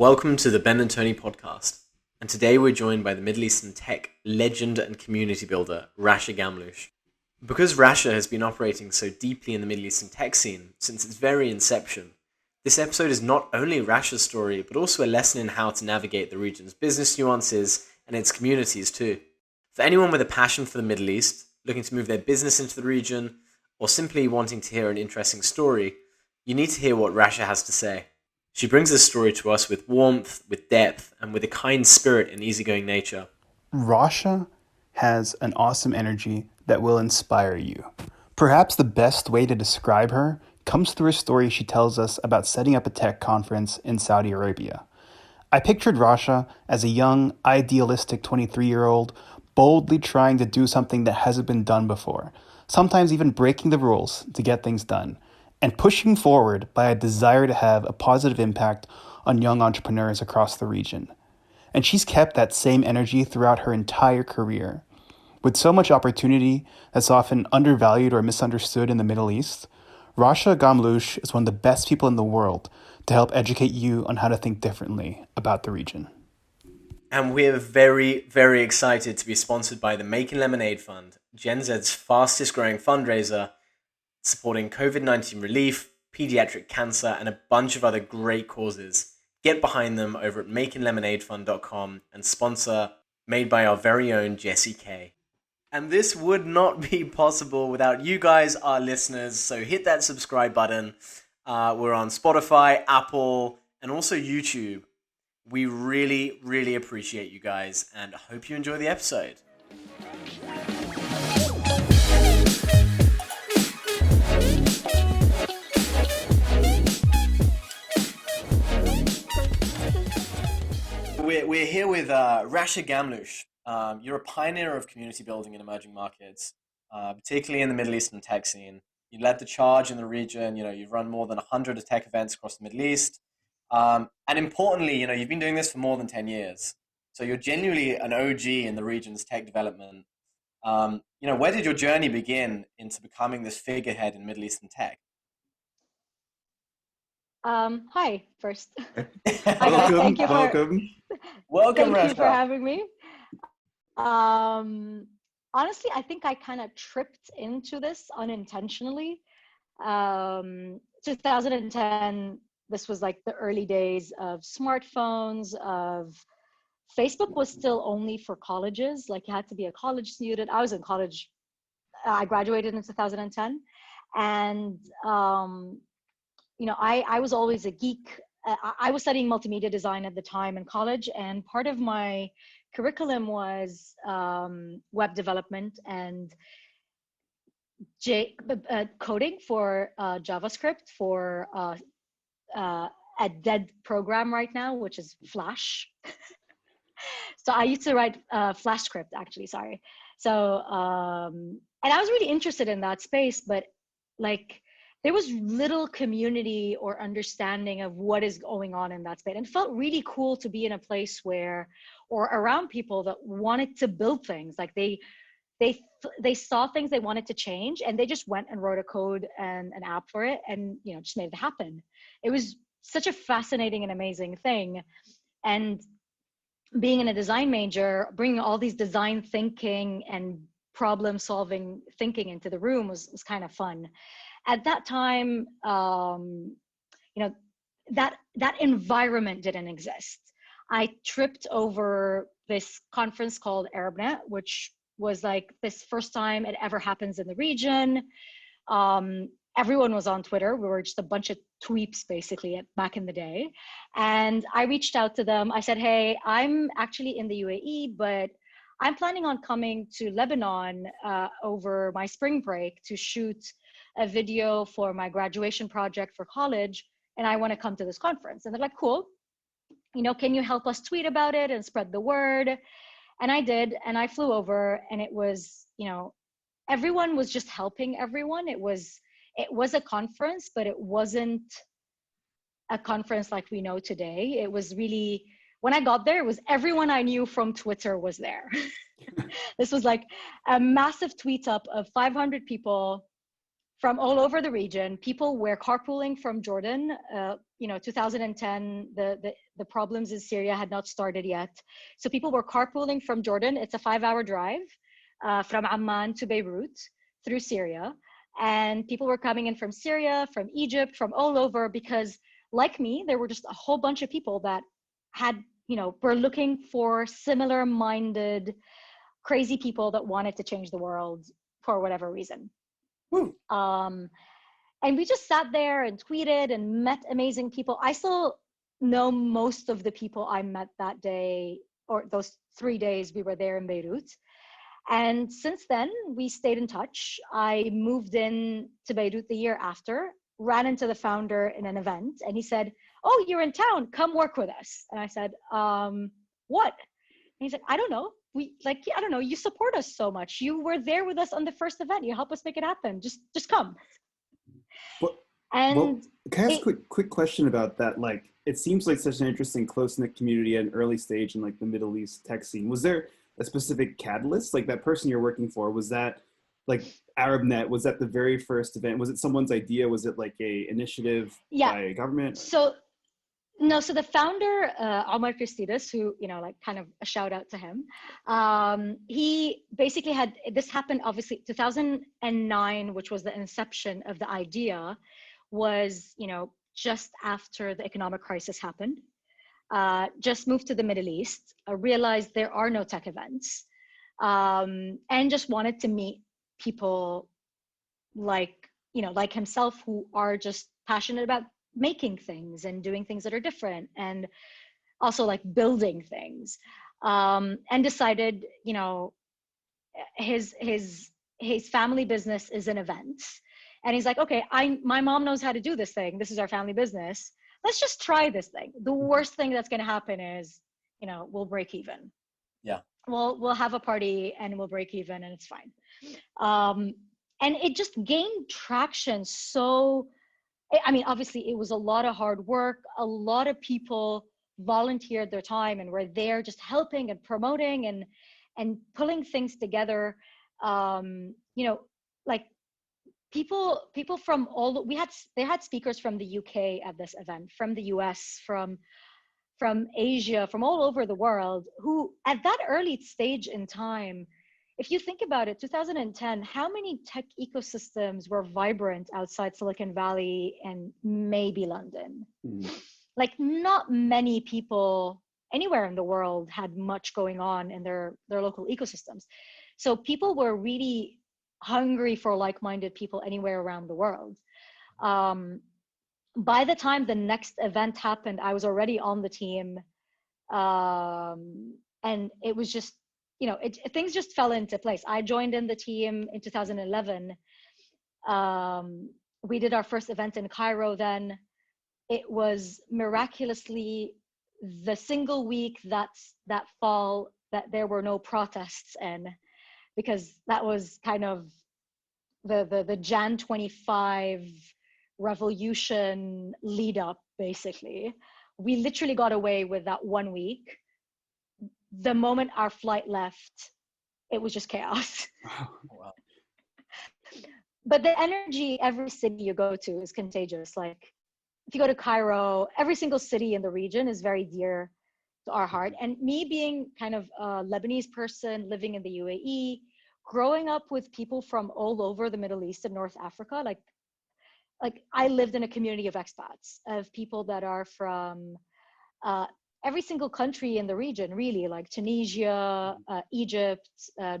Welcome to the Ben and Tony podcast, and today we're joined by the Middle Eastern tech legend and community builder, Racha Ghamlouch. Because Racha has been operating so deeply in the Middle Eastern tech scene since its very inception, this episode is not only Racha's story, but also a lesson in how to navigate the region's business nuances and its communities too. For anyone with a passion for the Middle East, looking to move their business into the region, or simply wanting to hear an interesting story, you need to hear what Racha has to say. She brings this story to us with warmth, with depth, and with a kind spirit and easygoing nature. Racha has an awesome energy that will inspire you. Perhaps the best way to describe her comes through a story she tells us about setting up a tech conference in Saudi Arabia. I pictured Racha as a young, idealistic 23-year-old boldly trying to do something that hasn't been done before, sometimes even breaking the rules to get things done, and pushing forward by a desire to have a positive impact on young entrepreneurs across the region. And she's kept that same energy throughout her entire career. With so much opportunity that's often undervalued or misunderstood in the Middle East, Racha Ghamlouch is one of the best people in the world to help educate you on how to think differently about the region. And we're very, very excited to be sponsored by the Making Lemonade Fund, Gen Z's fastest growing fundraiser, supporting COVID-19 relief, pediatric cancer, and a bunch of other great causes. Get behind them over at makinglemonadefund.com and sponsor Made by our very own Jessie K. And this would not be possible without you guys, our listeners, so hit that subscribe button. We're on Spotify, Apple, and also YouTube. We really, really appreciate you guys, and hope you enjoy the episode. We're here with Racha Ghamlouch. You're a pioneer of community building in emerging markets, particularly in the Middle Eastern tech scene. You led the charge in the region. You've run more than 100 tech events across the Middle East. And importantly, you've been doing this for more than 10 years. So you're genuinely an OG in the region's tech development. Where did your journey begin into becoming this figurehead in Middle Eastern tech? Hi, first. Welcome, Thank you Welcome, thank you for Racha. having me. Honestly, I think I kind of tripped into this unintentionally. 2010, this was like the early days of smartphones, of Facebook was still only for colleges. Like you had to be a college student. I was in college. I graduated in 2010. And I was always a geek. I was studying multimedia design at the time in college, and part of my curriculum was web development and coding for JavaScript for a dead program right now, which is Flash. So I used to write Flash script, actually, sorry. So, and I was really interested in that space, but like, there was little community or understanding of what is going on in that space. And it felt really cool to be in a place where, or around people that wanted to build things. Like they saw things they wanted to change, and they just went and wrote a code and an app for it, and just made it happen. It was such a fascinating and amazing thing. And being in a design major, bringing all these design thinking and problem solving thinking into the room was kind of fun. At that time, that environment didn't exist. I tripped over this conference called Arabnet, which was like this first time it ever happens in the region. Everyone was on Twitter. We were just a bunch of tweeps basically back in the day. And I reached out to them. I said, hey, I'm actually in the UAE, but I'm planning on coming to Lebanon over my spring break to shoot a video for my graduation project for college, and I want to come to this conference. And they're like, cool, can you help us tweet about it and spread the word? And I did, and I flew over, and it was, everyone was just helping everyone. It was a conference, but it wasn't a conference like we know today. It was really, when I got there, it was everyone I knew from Twitter was there. This was like a massive tweet up of 500 people from all over the region. People were carpooling from Jordan. 2010, the problems in Syria had not started yet. So people were carpooling from Jordan. It's a 5-hour drive from Amman to Beirut through Syria. And people were coming in from Syria, from Egypt, from all over, because like me, there were just a whole bunch of people that were looking for similar minded, crazy people that wanted to change the world for whatever reason. And we just sat there and tweeted and met amazing people. I still know most of the people I met that day, or those 3 days we were there in Beirut. And since then, we stayed in touch. I moved in to Beirut the year after, ran into the founder in an event, and he said, "Oh, you're in town, come work with us." And I said, "What?" And he's like, "I don't know. I don't know. You support us so much. You were there with us on the first event. You help us make it happen. Just come." Can I ask a quick question about that? Like, it seems like such an interesting, close-knit community at an early stage in like the Middle East tech scene. Was there a specific catalyst? Like that person you're working for, was that like Arabnet? Was that the very first event? Was it someone's idea? Was it like a initiative by a government? So the founder, Omar Christidis, who, kind of a shout out to him. He basically this happened, obviously, 2009, which was the inception of the idea, was, just after the economic crisis happened. Just moved to the Middle East, realized there are no tech events, and just wanted to meet people like himself, who are just passionate about making things and doing things that are different, and also like building things, and decided, his family business is an event, and he's like, "Okay, my mom knows how to do this thing. This is our family business. Let's just try this thing. The worst thing that's going to happen is, we'll break even. Yeah. We'll have a party and we'll break even, and it's fine." And it just gained traction. So, I mean, obviously it was a lot of hard work. A lot of people volunteered their time and were there just helping and promoting and pulling things together. Like people from they had speakers from the UK at this event, from the US, from Asia, from all over the world, who at that early stage in time, if you think about it, 2010, how many tech ecosystems were vibrant outside Silicon Valley and maybe London? Like, not many people anywhere in the world had much going on in their local ecosystems. So people were really hungry for like-minded people anywhere around the world. By the time the next event happened, I was already on the team. And it was just, things just fell into place. I joined in the team in 2011. We did our first event in Cairo then. It was miraculously the single week that fall that there were no protests in, because that was kind of the Jan 25 revolution lead up, basically. We literally got away with that 1 week. The moment our flight left, it was just chaos. Wow. But the energy, every city you go to is contagious. Like, if you go to Cairo, every single city in the region is very dear to our heart. And me being kind of a Lebanese person living in the UAE, growing up with people from all over the Middle East and North Africa, like I lived in a community of expats, of people that are from every single country in the region, really, like Tunisia, Egypt,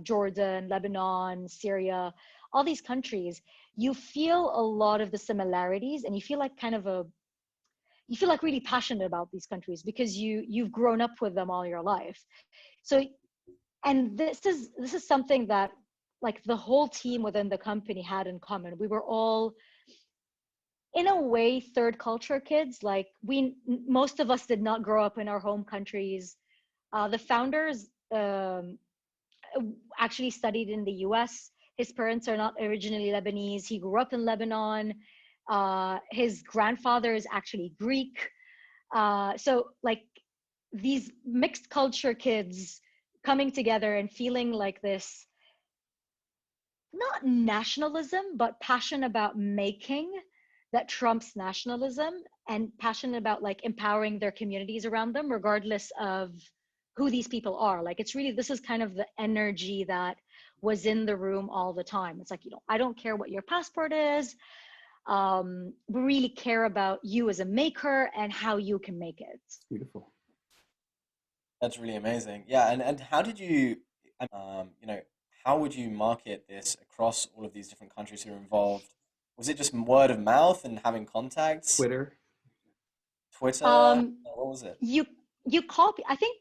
Jordan, Lebanon, Syria, all these countries. You feel a lot of the similarities, and you feel like you feel like really passionate about these countries because you've grown up with them all your life. So, and this is something that like the whole team within the company had in common. We were all, in a way, third culture kids. Like, most of us did not grow up in our home countries. The founders actually studied in the US. His parents are not originally Lebanese. He grew up in Lebanon. His grandfather is actually Greek. So like, these mixed culture kids coming together and feeling like this not nationalism, but passion about making that trumps nationalism, and passionate about like empowering their communities around them, regardless of who these people are. Like it's really, this is kind of the energy that was in the room all the time. It's like, I don't care what your passport is. We really care about you as a maker and how you can make it. Beautiful. That's really amazing. Yeah, and how did you, you know, how would you market this across all of these different countries who are involved? Was it just word of mouth and having contacts? Twitter. Twitter? Um, What was it? you you call. I think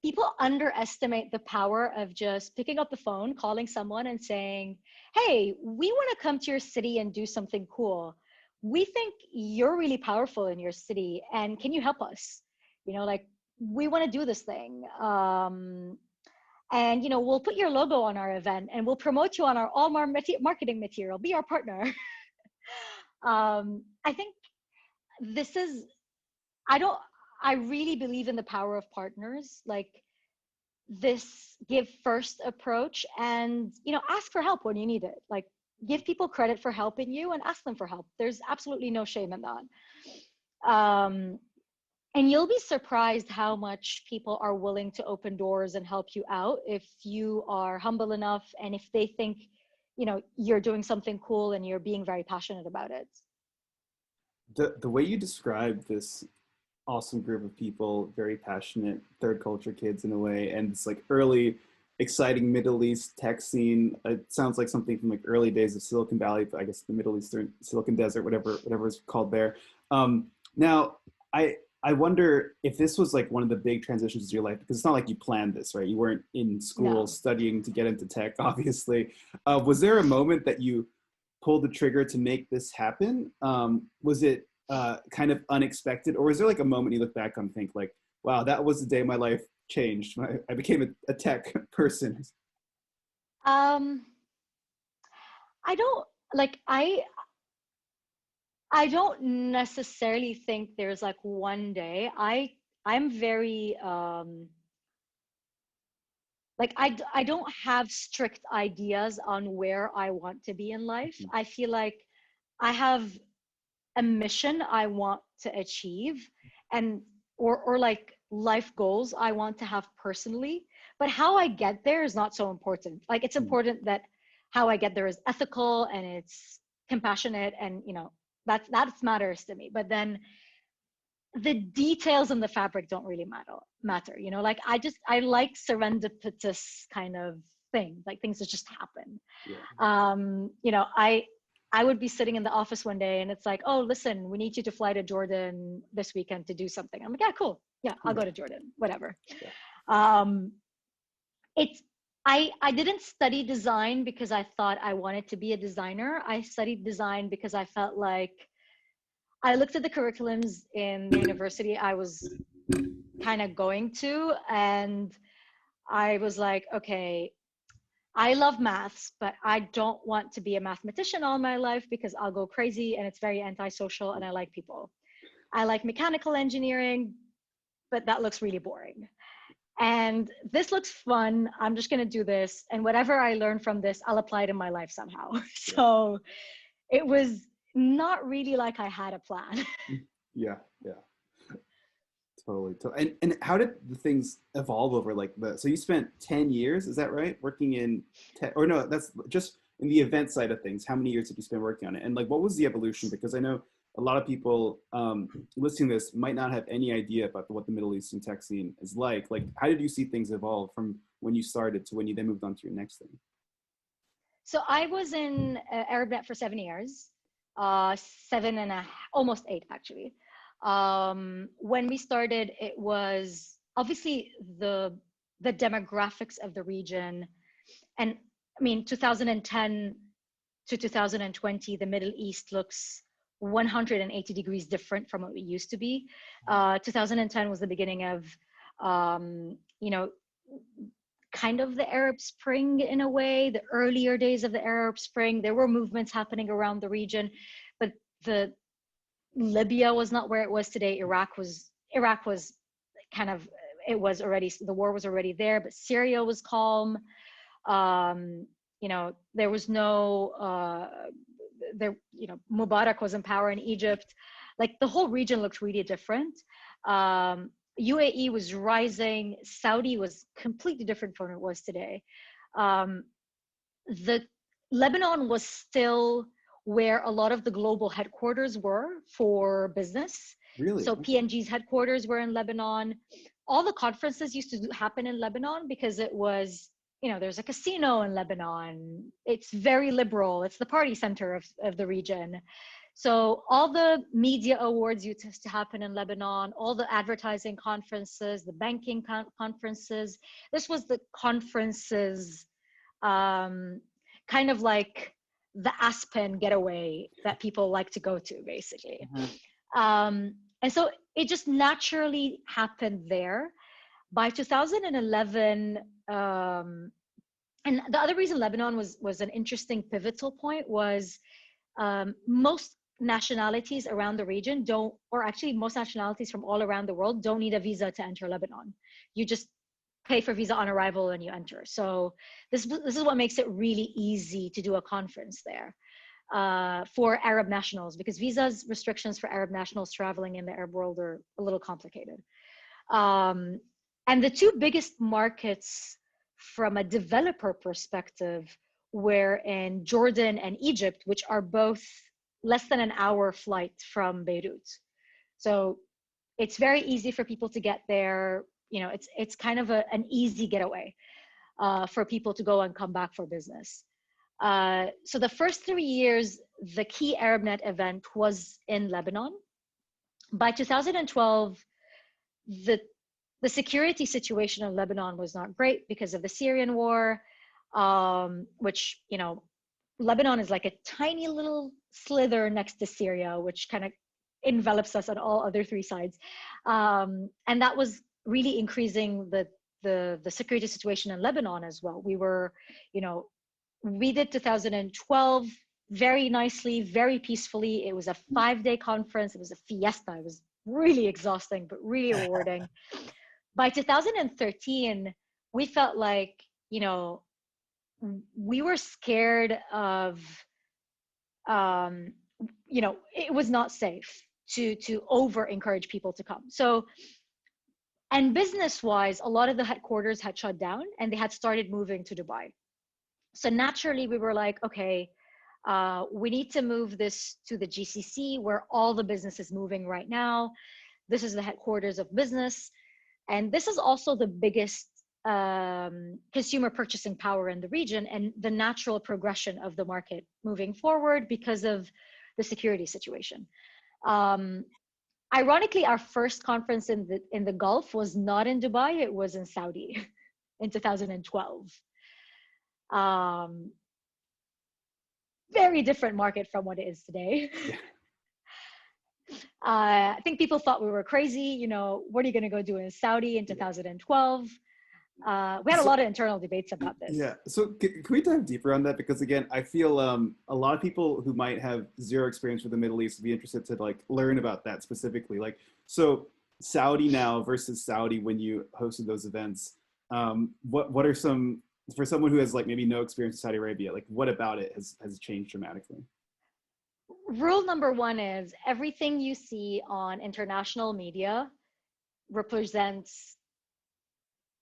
people underestimate the power of just picking up the phone, calling someone and saying, "Hey, we want to come to your city and do something cool. We think you're really powerful in your city, and can you help us? Like we want to do this thing. And we'll put your logo on our event, and we'll promote you on our marketing material. Be our partner." I think this is. I don't. I really believe in the power of partners. Like this give first approach, and ask for help when you need it. Like give people credit for helping you and ask them for help. There's absolutely no shame in that. And you'll be surprised how much people are willing to open doors and help you out if you are humble enough, and if they think you're doing something cool and you're being very passionate about it. The way you describe this awesome group of people, very passionate third culture kids in a way, and it's like early, exciting Middle East tech scene. It sounds like something from like early days of Silicon Valley, I guess the Middle Eastern Silicon Desert, whatever it's called there. Now, I wonder if this was like one of the big transitions in your life, because it's not like you planned this, right? You weren't in school No. studying to get into tech, obviously. Was there a moment that you pulled the trigger to make this happen? Was it kind of unexpected, or is there like a moment you look back on and think like, wow, that was the day my life changed. I became a tech person. um I don't like I don't necessarily think there's like one day. I'm very like I don't have strict ideas on where I want to be in life. Mhm. I feel like I have a mission I want to achieve, and or like life goals I want to have personally, but how I get there is not so important. Like it's important that how I get there is ethical and it's compassionate, and that matters to me. But then the details in the fabric don't really matter. Like I like serendipitous kind of thing, like things that just happen. Yeah. I would be sitting in the office one day and it's like, "Oh, listen, we need you to fly to Jordan this weekend to do something." I'm like, "Yeah, cool. Yeah, I'll go to Jordan, whatever." Yeah. Um, it's, I didn't study design because I thought I wanted to be a designer. I studied design because I felt like I looked at the curriculums in the university I was kind of going to, and I was like, okay, I love maths, but I don't want to be a mathematician all my life because I'll go crazy and it's very antisocial, and I like people. I like mechanical engineering, but that looks really boring. And this looks fun. I'm just going to do this. And whatever I learn from this, I'll apply it in my life somehow. So it was not really like I had a plan. Yeah. Yeah. Totally. And how did the things evolve over like so you spent 10 years, is that right? Working in tech, or no, that's just in the event side of things. How many years did you spend working on it? And like, what was the evolution? Because I know a lot of people listening to this might not have any idea about what the Middle Eastern tech scene is like. Like, how did you see things evolve from when you started to when you then moved on to your next thing? So I was in Arabnet for 7 years, seven and a, almost eight actually. When we started, it was obviously the demographics of the region, and I mean 2010 to 2020, the Middle East looks 180 degrees different from what it used to be. 2010 was the beginning of, you know, kind of the Arab Spring in a way, the earlier days of the Arab Spring. There were movements happening around the region, but the Libya was not where it was today. Iraq was kind of, it was already, the war was already there, but Syria was calm. there was no, Mubarak was in power in Egypt. Like the whole region looked really different. UAE was rising. Saudi was completely different from what it was today. The Lebanon was still where a lot of the global headquarters were for business. Really? So P&G's headquarters were in Lebanon. All the conferences used to happen in Lebanon because it was, there's a casino in Lebanon. It's very liberal. It's the party center of the region. So all the media awards used to happen in Lebanon, all the advertising conferences, the banking conferences. This was the conferences, kind of like the Aspen getaway that people like to go to, basically. And so it just naturally happened there. By 2011, and the other reason Lebanon was an interesting pivotal point was most nationalities around the region most nationalities from all around the world don't need a visa to enter Lebanon. You just pay for visa on arrival and you enter. So this is what makes it really easy to do a conference there for Arab nationals, because visas restrictions for Arab nationals traveling in the Arab world are a little complicated. And the two biggest markets from a developer perspective were in Jordan and Egypt, which are both less than an hour flight from Beirut. So it's very easy for people to get there. It's kind of an easy getaway for people to go and come back for business. So the first 3 years, the key Arabnet event was in Lebanon. By 2012, the security situation in Lebanon was not great because of the Syrian war, which, Lebanon is like a tiny little slither next to Syria, which kind of envelops us on all other three sides. And that was really increasing the security situation in Lebanon as well. We did 2012 very nicely, very peacefully. It was a 5-day conference. It was a fiesta. It was really exhausting, but really rewarding. By 2013, we felt like, we were scared of, it was not safe to over encourage people to come. So, and business-wise, a lot of the headquarters had shut down and they had started moving to Dubai. So naturally, we were like, okay, we need to move this to the GCC where all the business is moving right now. This is the headquarters of business. And this is also the biggest consumer purchasing power in the region and the natural progression of the market moving forward because of the security situation. Ironically, our first conference in the Gulf was not in Dubai, it was in Saudi in 2012. Very different market from what it is today. I think people thought we were crazy. What are you going to go do in Saudi in 2012? We had a lot of internal debates about this. Yeah. So can we dive deeper on that? Because again, I feel a lot of people who might have zero experience with the Middle East would be interested to learn about that specifically. So Saudi now versus Saudi when you hosted those events. What are some, for someone who has maybe no experience in Saudi Arabia, what about it has changed dramatically? Rule number one is everything you see on international media represents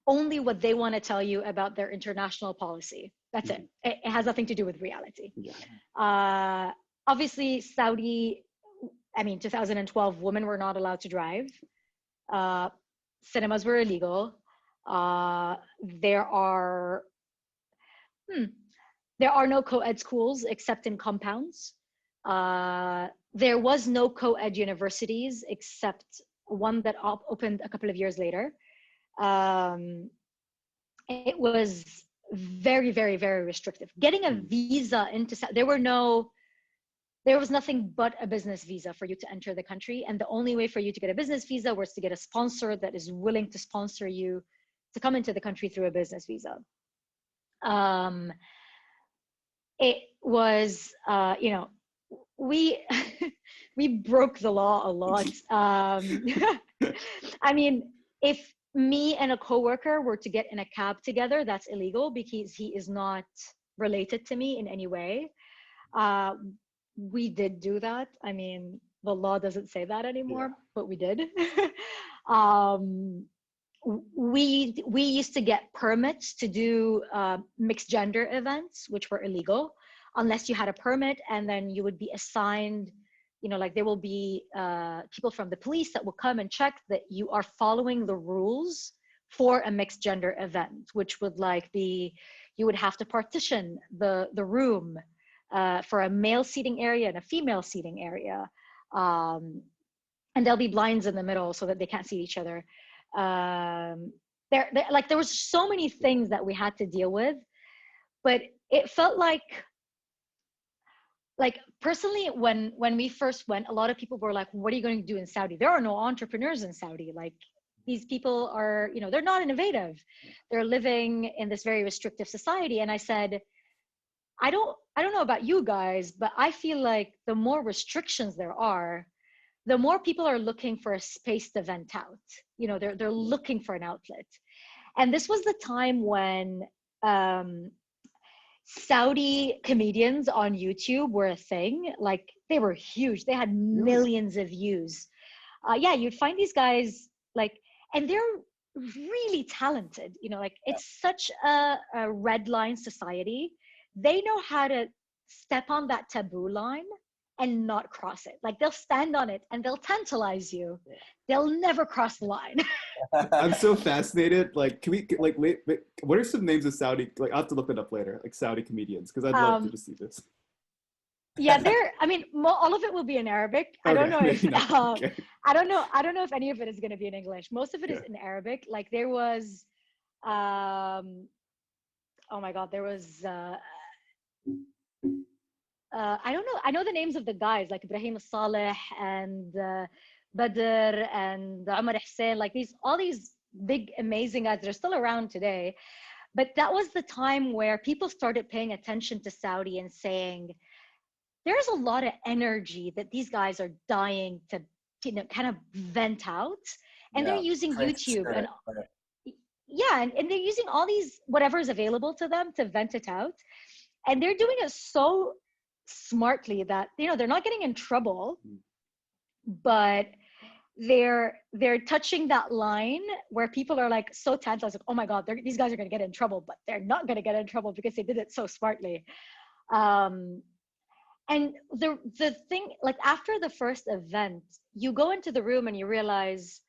only what they want to tell you about their international policy. That's it. It has nothing to do with reality. Yeah. Obviously, Saudi, 2012, women were not allowed to drive. Cinemas were illegal. There are no co-ed schools except in compounds. There was no co-ed universities except one that opened a couple of years later. It was very, very, very restrictive. Getting a visa there was nothing but a business visa for you to enter the country. And the only way for you to get a business visa was to get a sponsor that is willing to sponsor you to come into the country through a business visa. It was, we broke the law a lot. If me and a coworker were to get in a cab together, that's illegal because he is not related to me in any way. Uh, we did do that. I mean, the law doesn't say that anymore, but we did. um, we used to get permits to do mixed gender events, which were illegal, unless you had a permit, and then you would be assigned. You know, like there will be people from the police that will come and check that you are following the rules for a mixed gender event, which would like be, you would have to partition the room for a male seating area and a female seating area. And there'll be blinds in the middle so that they can't see each other. Like there was so many things that we had to deal with, but it felt like personally, when we first went, a lot of people were like, what are you going to do in Saudi? There are no entrepreneurs in Saudi. Like, these people are, you know, they're not innovative. They're living in this very restrictive society. And I said, I don't know about you guys, but I feel like the more restrictions there are, the more people are looking for a space to vent out. You know, they're looking for an outlet. And this was the time when Saudi comedians on YouTube were a thing. Like, they were huge. They had millions of views. Yeah, you'd find these guys like, and they're really talented. You know, like it's such a red line society. They know how to step on that taboo line and not cross it. Like, they'll stand on it and they'll tantalize you. They'll never cross the line. I'm so fascinated. Like, can we like wait, what are some names of Saudi? Like, I'll have to look it up later. Like Saudi comedians, because I'd love to just see this. Yeah, I mean, all of it will be in Arabic. I don't know if okay. I don't know if any of it is going to be in English. Most of it is in Arabic. Like, there was oh my God, there was I don't know. I know the names of the guys, like Ibrahim Saleh and Badr and Umar Hussein, like all these big, amazing guys that are still around today. But that was the time where people started paying attention to Saudi and saying, there's a lot of energy that these guys are dying to, you know, kind of vent out. And they're using YouTube and and they're using all these, whatever is available to them to vent it out. And they're doing it so smartly that, you know, they're not getting in trouble, but they're touching that line where people are like so tantalized, like, oh my God, these guys are going to get in trouble, but they're not going to get in trouble because they did it so smartly. And the thing, like, after the first event, you go into the room and you realize,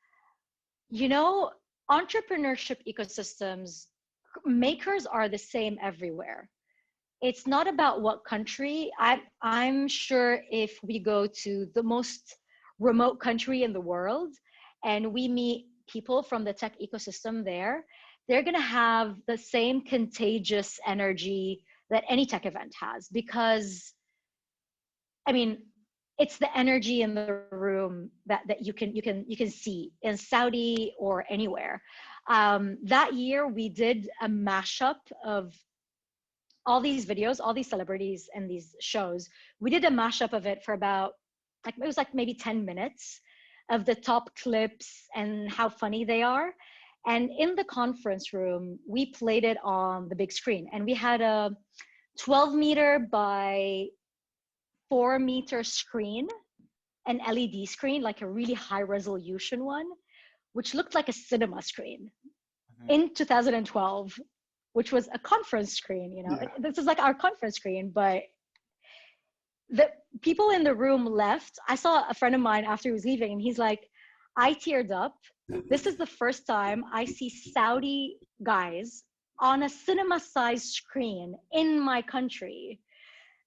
you know, entrepreneurship ecosystems, makers are the same everywhere. It's not about what country. I'm sure if we go to the most remote country in the world and we meet people from the tech ecosystem there, they're going to have the same contagious energy that any tech event has, because I mean, it's the energy in the room that you can see in Saudi or anywhere. That year we did a mashup of all these videos, all these celebrities and these shows. We did a mashup of it for about, like, it was like maybe 10 minutes of the top clips and how funny they are. And in the conference room, we played it on the big screen, and we had a 12-meter by 4-meter screen, an LED screen, like a really high resolution one, which looked like a cinema screen in 2012, which was a conference screen. You know, this is like our conference screen, but the people in the room left. I saw a friend of mine after he was leaving, and he's like, I teared up. This is the first time I see Saudi guys on a cinema-sized screen in my country.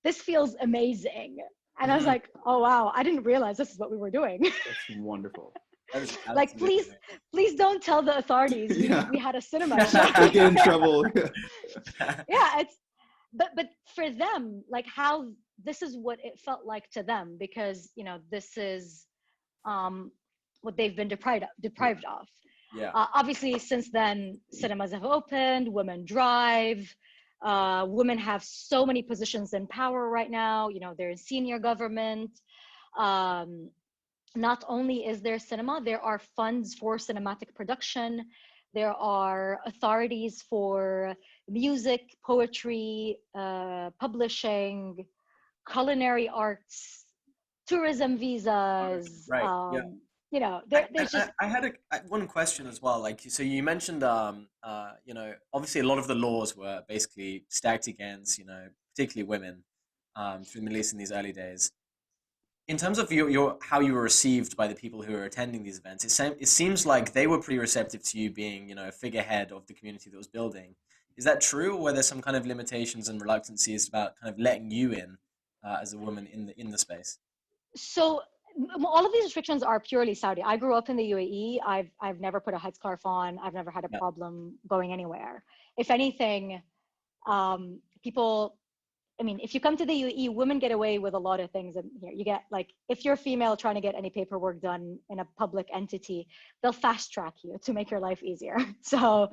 This feels amazing. And I was like, oh, wow, I didn't realize this is what we were doing. That's wonderful. Like, please don't tell the authorities we had a cinema show. They get in trouble. But for them, like, how this is what it felt like to them, because, you know, this is what they've been deprived of. Obviously, since then, cinemas have opened, women drive. Women have so many positions in power right now. You know, they're in senior government. Not only is there cinema, there are funds for cinematic production. There are authorities for music, poetry, publishing, culinary arts, tourism visas. Right. Yeah. You know, I, there's just I had one question as well. Like, so you mentioned, you know, obviously a lot of the laws were basically stacked against, you know, particularly women, through the Middle East in these early days. In terms of your how you were received by the people who were attending these events, it seems like they were pretty receptive to you being, you know, a figurehead of the community that was building. Is that true, or were there some kind of limitations and reluctancies about kind of letting you in, as a woman in the space? so all of these restrictions are purely Saudi. I grew up in the UAE. I've never put a headscarf on. I've never had a Yeah. problem going anywhere. If anything, people, I mean, if you come to the UAE, women get away with a lot of things. And here you get, like, if you're female trying to get any paperwork done in a public entity, they'll fast track you to make your life easier. So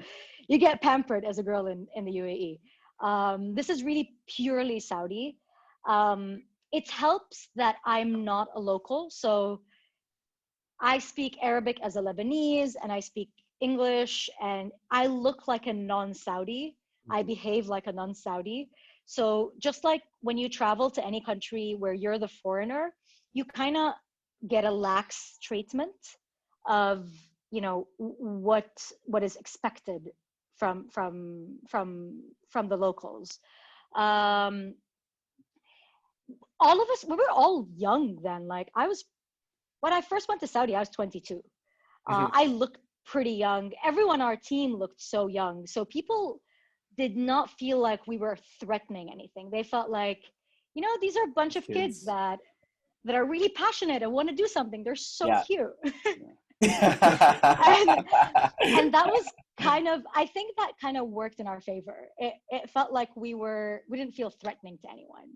you get pampered as a girl in the UAE. This is really purely Saudi. It helps that I'm not a local. So I speak Arabic as a Lebanese, and I speak English, and I look like a non-Saudi. I behave like a non-Saudi. So just like when you travel to any country where you're the foreigner, you kind of get a lax treatment of, you know, what is expected from the locals. Um, all of us, we were all young then. Like, when I first went to Saudi, I was 22. Mhm. I looked pretty young. Everyone on our team looked so young. So people did not feel like we were threatening anything. They felt like, you know, these are a bunch of kids Kids. that are really passionate and want to do something. They're so Yeah. cute. and Yeah. and that was kind of, I think that kind of worked in our favor. It felt like we didn't feel threatening to anyone.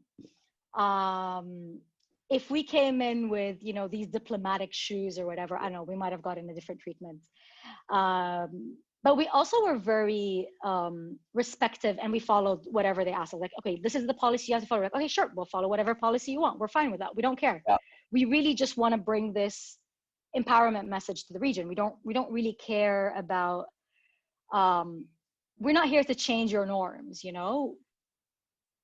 If we came in with, you know, these diplomatic shoes or whatever, I don't know, we might have gotten a different treatment. But we also were very respective, and we followed whatever they asked us. Like, okay, this is the policy you have to follow. Like, okay, sure, we'll follow whatever policy you want. We're fine with that. We don't care. We really just want to bring this empowerment message to the region. We don't really care about, we're not here to change your norms, you know.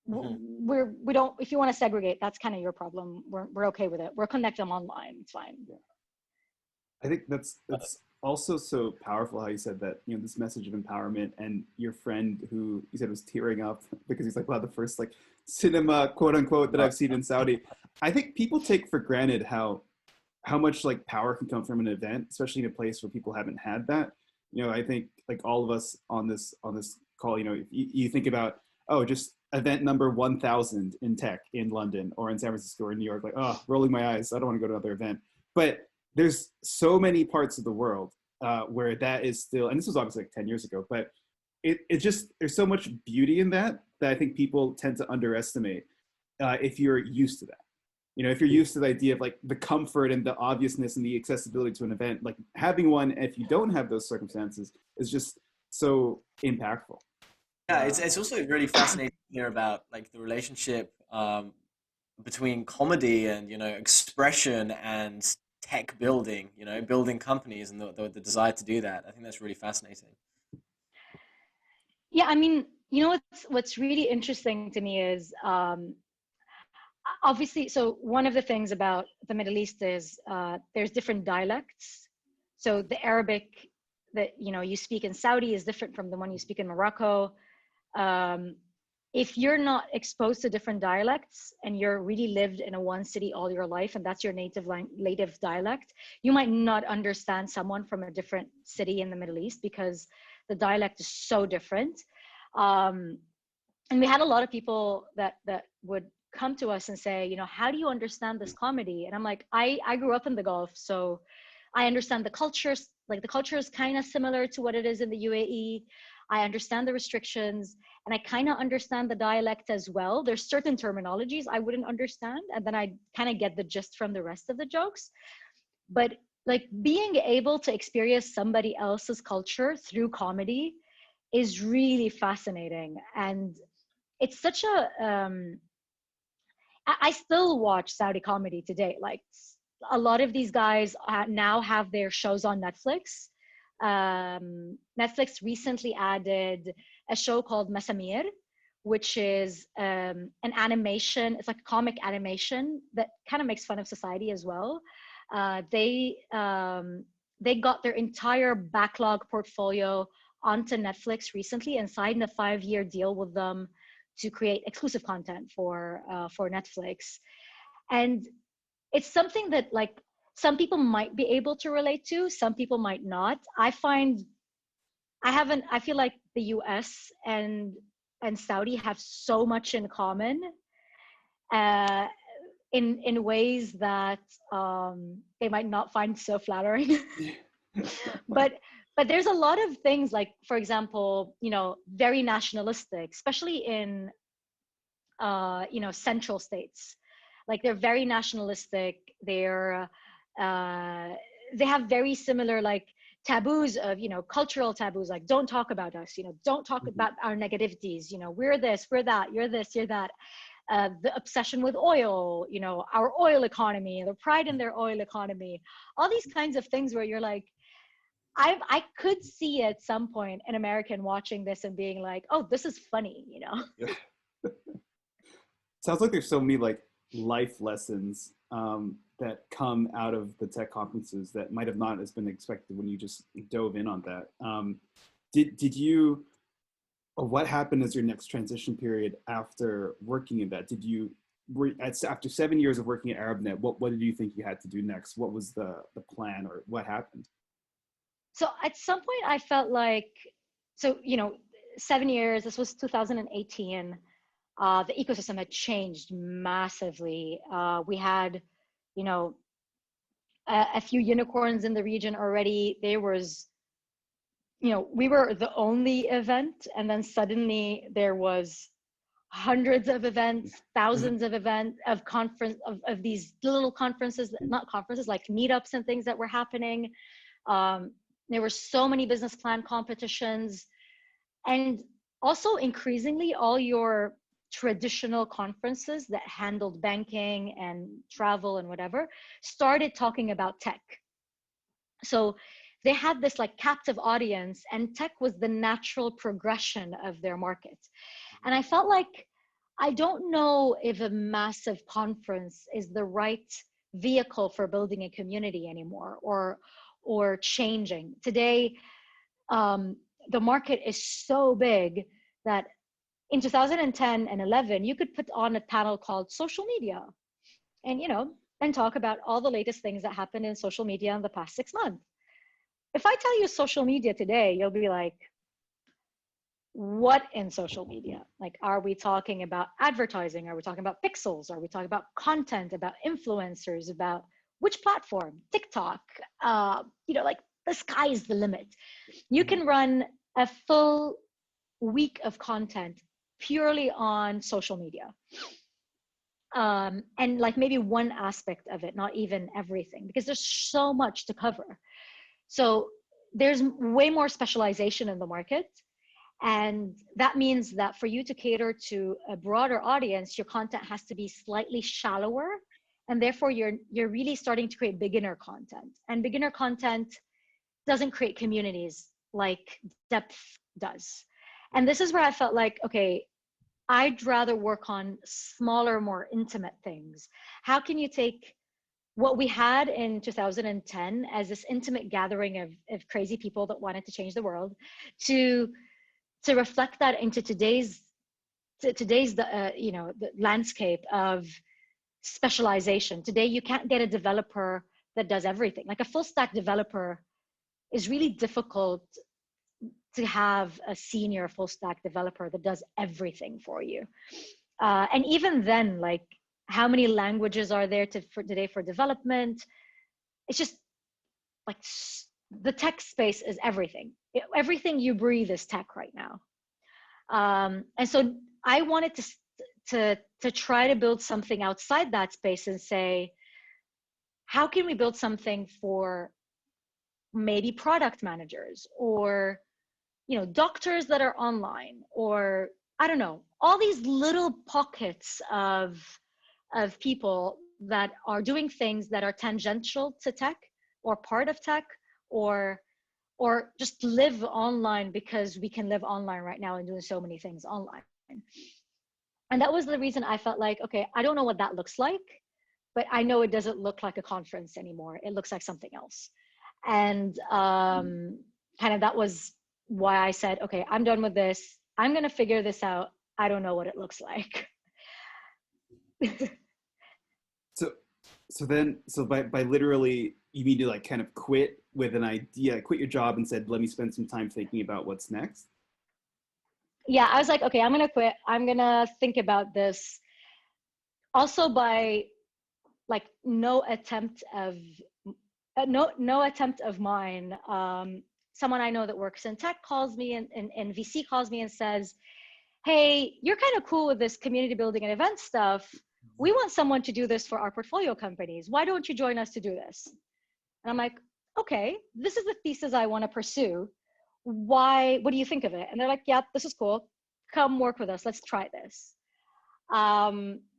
Mhm. We don't, if you want to segregate, that's kind of your problem. We're okay with it. We'll connect them online, it's fine. I think that's also so powerful how you said that, you know, this message of empowerment, and your friend who you said was tearing up because he's like, wow, the first like cinema quote unquote that I've seen in Saudi. I think people take for granted how much like power can come from an event, especially in a place where people haven't had that. You know, I think like all of us on this call, you know, you think about, oh, just event number 1000 in tech in London or in San Francisco or in New York, like, oh, rolling my eyes, I don't want to go to another event. But there's so many parts of the world where that is still, and this was obviously like 10 years ago, but it just, there's so much beauty in that I think people tend to underestimate if you're used to that. You know, if you're used to the idea of like the comfort and the obviousness and the accessibility to an event, like having one, if you don't have those circumstances, is just so impactful. Yeah, it's also really fascinating to hear about like the relationship, between comedy and, you know, expression and tech building, you know, building companies and the desire to do that. I think that's really fascinating. Yeah, I mean, you know, what's really interesting to me is, obviously, so one of the things about the Middle East is there's different dialects. So the Arabic that, you know, you speak in Saudi is different from the one you speak in Morocco. Um, if you're not exposed to different dialects and you're really lived in a one city all your life, and that's your native dialect, you might not understand someone from a different city in the Middle East because the dialect is so different. And we had a lot of people that would come to us and say, you know, how do you understand this comedy? And I'm like, I grew up in the Gulf, so I understand the cultures. Like, the culture is kind of similar to what it is in the UAE. I understand the restrictions, and I kind of understand the dialect as well. There's certain terminologies I wouldn't understand, and then I kind of get the gist from the rest of the jokes. But like, being able to experience somebody else's culture through comedy is really fascinating. And it's such a I still watch Saudi comedy today. Like, a lot of these guys now have their shows on Netflix. Netflix recently added a show called Masamir, which is an animation. It's like a comic animation that kind of makes fun of society as well. They got their entire backlog portfolio onto Netflix recently and signed a 5-year deal with them to create exclusive content for Netflix. And it's something that like some people might be able to relate to, some people might not. I feel like the US and Saudi have so much in common, uh, in ways that they might not find so flattering. but there's a lot of things, like for example, very nationalistic, especially in central states. Like they're very nationalistic. They have very similar like taboos of cultural taboos, like don't talk about us, don't talk about our negativities, we're this, we're that, you're this, you're that. The obsession with oil, our oil economy, the pride in their oil economy, all these kinds of things where you're like, I could see at some point an American watching this and being like, oh, this is funny. Yeah. Sounds like there's so many like life lessons that come out of the tech conferences that might have not as been expected when you just dove in on that. Did you, or what happened as your next transition period after working in that? After 7 years of working at Arabnet, what did you think you had to do next? What was the plan, or what happened? So at some point I felt like, 7 years, this was 2018. The ecosystem had changed massively. We had, a few unicorns in the region already. There was, we were the only event, and then suddenly there was hundreds of events, thousands of events, of these little conferences, not conferences, like meetups and things that were happening. There were so many business plan competitions, and also increasingly all your traditional conferences that handled banking and travel and whatever started talking about tech. So they had this like captive audience, and tech was the natural progression of their market. And I felt like, I don't know if a massive conference is the right vehicle for building a community anymore, or changing. Today, the market is so big that in 2010 and 11, you could put on a panel called social media and talk about all the latest things that happened in social media in the past 6 months. If I tell you social media today, you'll be like, what in social media? Like, are we talking about advertising? Are we talking about pixels? Are we talking about content, about influencers, about which platform? TikTok? Like the sky is the limit. You can run a full week of content purely on social media. And like maybe one aspect of it, not even everything, because there's so much to cover. So there's way more specialization in the market. And that means that for you to cater to a broader audience, your content has to be slightly shallower. And therefore you're really starting to create beginner content. And beginner content doesn't create communities like depth does. And this is where I felt like, okay, I'd rather work on smaller, more intimate things. How can you take what we had in 2010 as this intimate gathering of crazy people that wanted to change the world to reflect that into today's the landscape of specialization. Today, you can't get a developer that does everything. Like a full stack developer is really difficult to have a senior full stack developer that does everything for you. And even then, like, how many languages are there today for development? It's just like the tech space is everything. Everything you breathe is tech right now. And so I wanted to try to build something outside that space and say, how can we build something for maybe product managers, or doctors that are online, or I don't know, all these little pockets of people that are doing things that are tangential to tech, or part of tech, or or just live online because we can live online right now and doing so many things online. And that was the reason I felt like, okay, I don't know what that looks like, but I know it doesn't look like a conference anymore. It looks like something else. And kind of that was why I said, okay, I'm done with this. I'm going to figure this out. I don't know what it looks like. So by literally, you mean to like kind of quit with an idea, quit your job and said, let me spend some time thinking about what's next? Yeah, I was like, okay, I'm going to quit. I'm going to think about this. Also by like no attempt of mine. Someone I know that works in tech calls me and VC calls me and says, hey, you're kind of cool with this community building and event stuff. We want someone to do this for our portfolio companies. Why don't you join us to do this? And I'm like, okay, this is the thesis I want to pursue. What do you think of it? And they're like, yeah, this is cool. Come work with us. Let's try this. What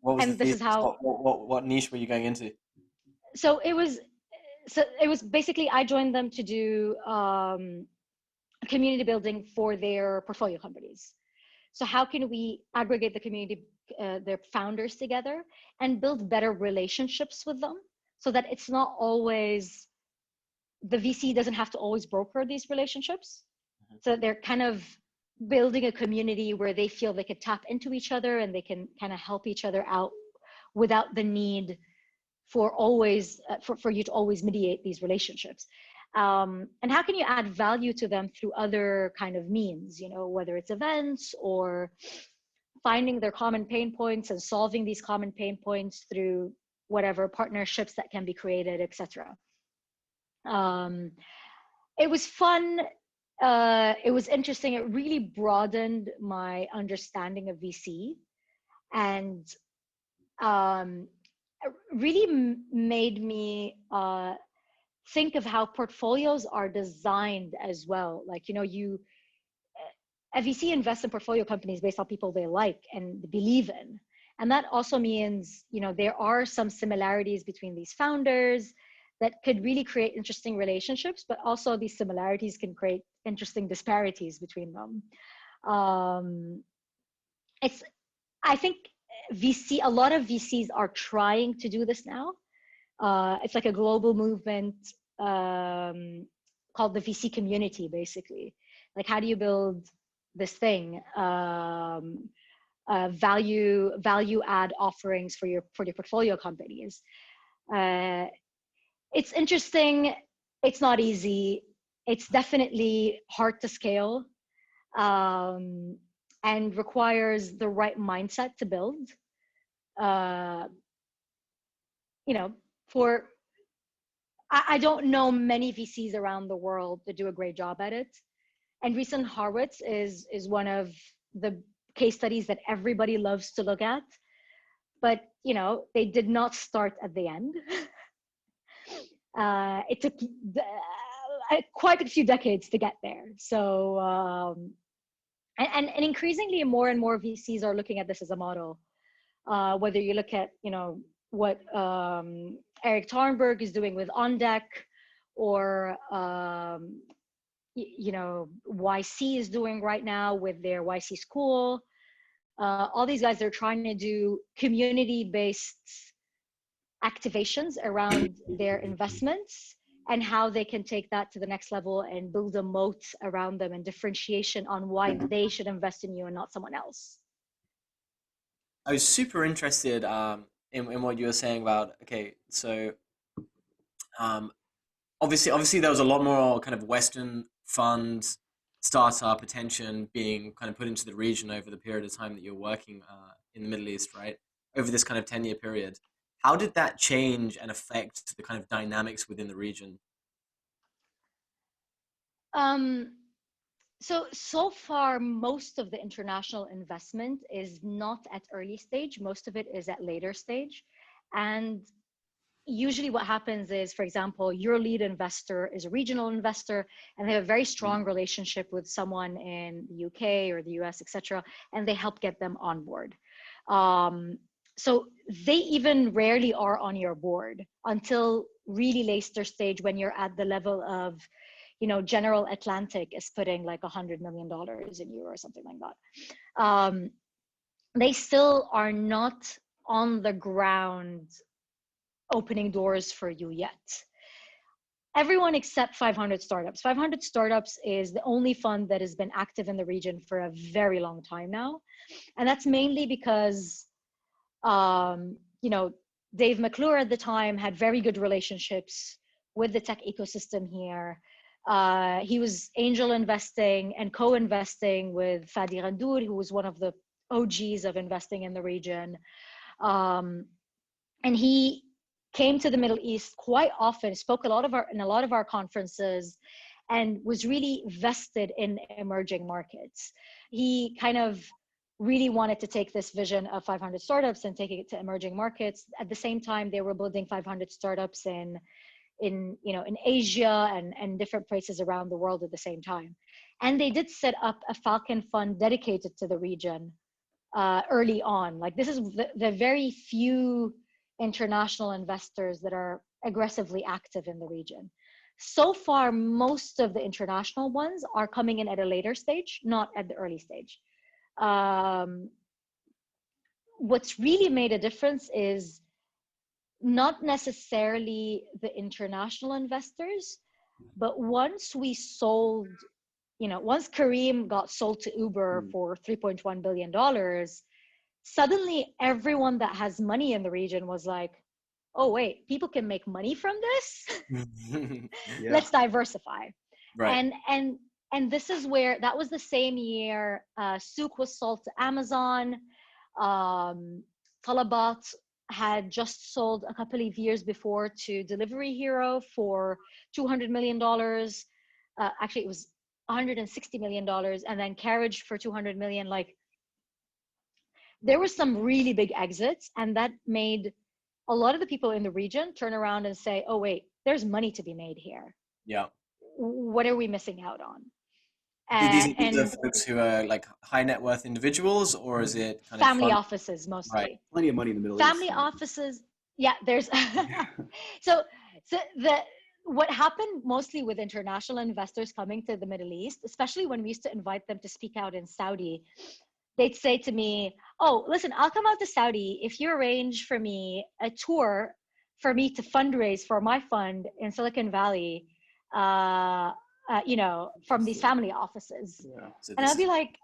was the And this thesis? is how. What niche were you going into? So it was basically I joined them to do community building for their portfolio companies. So how can we aggregate the community, their founders together and build better relationships with them so that it's not always, the VC doesn't have to always broker these relationships. Mm-hmm. So they're kind of building a community where they feel they could tap into each other and they can kind of help each other out without the need for always, for you to always mediate these relationships. And how can you add value to them through other kind of means, you know, whether it's events or finding their common pain points and solving these common pain points through whatever partnerships that can be created, etc. It was fun. It was interesting. It really broadened my understanding of VC and really made me think of how portfolios are designed as well. Like, you know, a VC invests in portfolio companies based on people they like and believe in. And that also means, you know, there are some similarities between these founders that could really create interesting relationships, but also these similarities can create interesting disparities between them. I think a lot of VCs are trying to do this now. It's like a global movement called the VC community, basically. Like, how do you build this thing? Value add offerings for your portfolio companies. It's interesting. It's not easy. It's definitely hard to scale, and requires the right mindset to build. You know, I don't know many VCs around the world that do a great job at it. And Recent Harwitz is one of the case studies that everybody loves to look at. But, you know, they did not start at the end. It took quite a few decades to get there. So, and increasingly more and more VCs are looking at this as a model. Whether you look at, you know, what Eric Tarnberg is doing with On Deck, or you know, YC is doing right now with their YC school. All these guys are trying to do community-based activations around their investments and how they can take that to the next level and build a moat around them and differentiation on why they should invest in you and not someone else. I was super interested in what you were saying about, okay, so obviously there was a lot more kind of Western funds, startup attention being kind of put into the region over the period of time that you're working in the Middle East, right? Over this kind of 10-year period. How did that change and affect the kind of dynamics within the region? So far, most of the international investment is not at early stage. Most of it is at later stage. And usually what happens is, for example, your lead investor is a regional investor and they have a very strong relationship with someone in the UK or the US, etc., and they help get them on board. So they even rarely are on your board until really later stage when you're at the level of, General Atlantic is putting like $100 million in euro or something like that. They still are not on the ground opening doors for you yet. Everyone except 500 Startups. 500 Startups is the only fund that has been active in the region for a very long time now. And that's mainly because, Dave McClure at the time had very good relationships with the tech ecosystem here. He was angel investing and co-investing with Fadi Randour, who was one of the OGs of investing in the region. And he came to the Middle East quite often, spoke in a lot of our conferences, and was really vested in emerging markets. He kind of really wanted to take this vision of 500 startups and take it to emerging markets. At the same time, they were building 500 startups in Asia and different places around the world at the same time. And they did set up a Falcon fund dedicated to the region early on. Like, this is the very few international investors that are aggressively active in the region. So far, most of the international ones are coming in at a later stage, not at the early stage. What's really made a difference is not necessarily the international investors, but once we sold, once Kareem got sold to Uber for $3.1 billion, suddenly everyone that has money in the region was like, oh, wait, people can make money from this? Yeah. Let's diversify. Right. And this is where, that was the same year Souk was sold to Amazon. Talabat had just sold a couple of years before to Delivery Hero for $200 million. Actually, it was $160 million. And then Carriage for $200 million. Like, there were some really big exits, and that made a lot of the people in the region turn around and say, oh, wait, there's money to be made here. Yeah. What are we missing out on? These are the folks who are like high net worth individuals, or is it kind family of offices mostly? Right. Plenty of money in the Middle Family East. offices. Yeah, there's so what happened mostly with international investors coming to the Middle East, especially when we used to invite them to speak out in Saudi, they'd say to me, oh, listen, I'll come out to Saudi if you arrange for me a tour for me to fundraise for my fund in Silicon Valley, from these family offices. Yeah. So And I'll be like,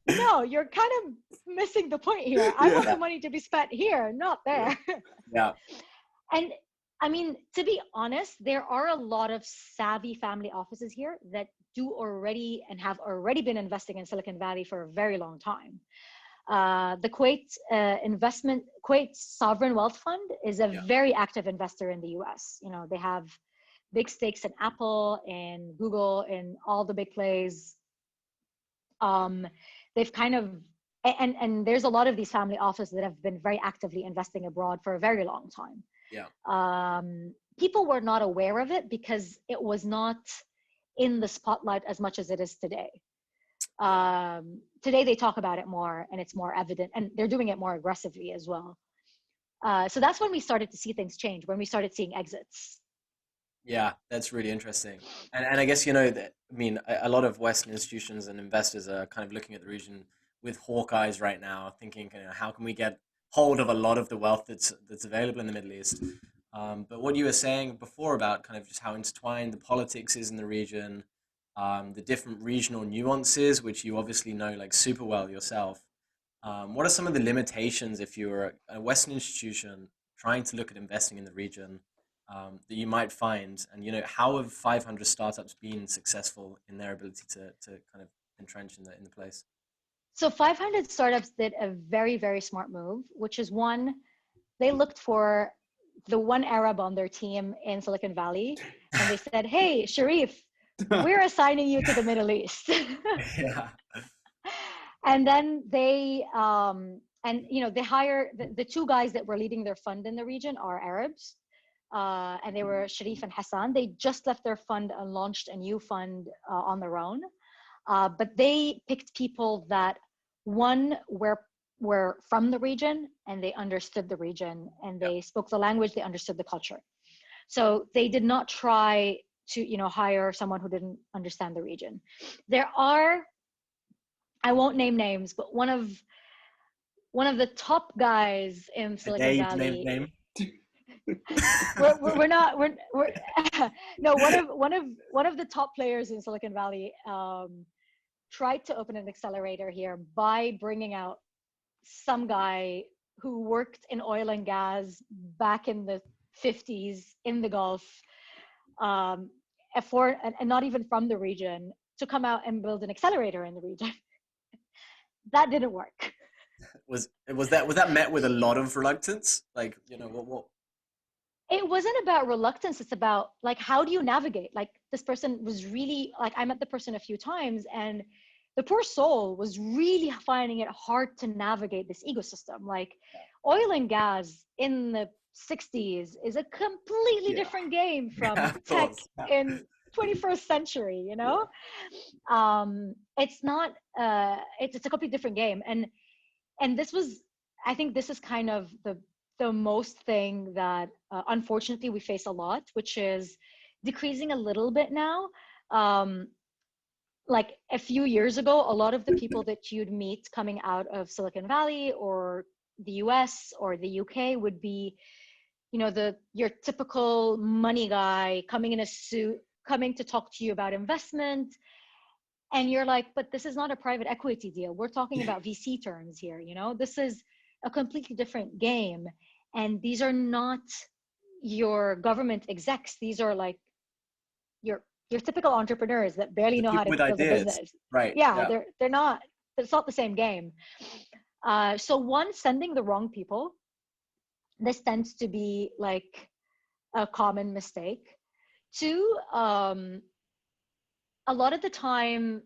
no, you're kind of missing the point here. I want the money to be spent here, not there. Yeah. And I mean, to be honest, there are a lot of savvy family offices here that do already and have already been investing in Silicon Valley for a very long time. The Kuwait Sovereign Wealth Fund is a very active investor in the US. They have big stakes in Apple and Google and all the big plays. They've kind of, and there's a lot of these family offices that have been very actively investing abroad for a very long time. Yeah. People were not aware of it because it was not in the spotlight as much as it is today. Today they talk about it more and it's more evident, and they're doing it more aggressively as well. So that's when we started to see things change, when we started seeing exits. Yeah, that's really interesting. And I guess, that, I mean, a lot of Western institutions and investors are kind of looking at the region with hawk eyes right now, thinking, how can we get hold of a lot of the wealth that's available in the Middle East? But what you were saying before about kind of just how intertwined the politics is in the region, the different regional nuances, which you obviously know like super well yourself. What are some of the limitations if you're a Western institution trying to look at investing in the region that you might find? And, how have 500 startups been successful in their ability to kind of entrench in the place? So 500 startups did a very, very smart move, which is one, they looked for the one Arab on their team in Silicon Valley, and they said, hey, Sharif, we're assigning you to the Middle East. Yeah. And then they hire the two guys that were leading their fund in the region are Arabs, and they were Sharif and Hassan. They just left their fund and launched a new fund on their own, but they picked people that were from the region, and they understood the region, and they spoke the language, they understood the culture. So they did not try to, hire someone who didn't understand the region. There are, I won't name names, but one of the top guys in Silicon Valley. Name. we're not we're no, one of the top players in Silicon Valley tried to open an accelerator here by bringing out some guy who worked in oil and gas back in the 50s in the Gulf, and not even from the region, to come out and build an accelerator in the region. That didn't work. Was that met with a lot of reluctance? Like, what? It wasn't about reluctance. It's about, like, how do you navigate? Like, this person was really, like, I met the person a few times, and the poor soul was really finding it hard to navigate this ecosystem. Like, oil and gas in the 60s is a completely different game from tech in 21st century, It's not, it's a completely different game. And this was, I think this is kind of the most thing that unfortunately we face a lot, which is decreasing a little bit now. Like a few years ago, a lot of the people that you'd meet coming out of Silicon Valley or the US or the UK would be, your typical money guy coming in a suit, coming to talk to you about investment. And you're like, but this is not a private equity deal. We're talking about VC terms here. This is a completely different game. And these are not your government execs. These are like your typical entrepreneurs that barely know how to build a business. Right. Yeah. They're not, it's not the same game. So one, sending the wrong people. This tends to be like a common mistake. Two, a lot of the time,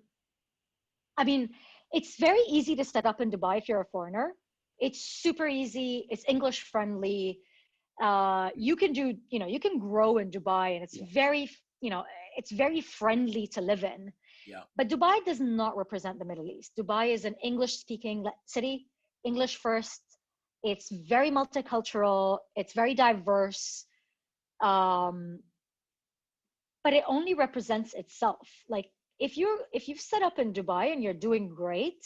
I mean, it's very easy to set up in Dubai if you're a foreigner. It's super easy. It's English friendly. You can do, you can grow in Dubai, and it's very, it's very friendly to live in. Yeah. But Dubai does not represent the Middle East. Dubai is an English speaking city, English first. It's very multicultural. It's very diverse. But it only represents itself. Like, if you've set up in Dubai and you're doing great,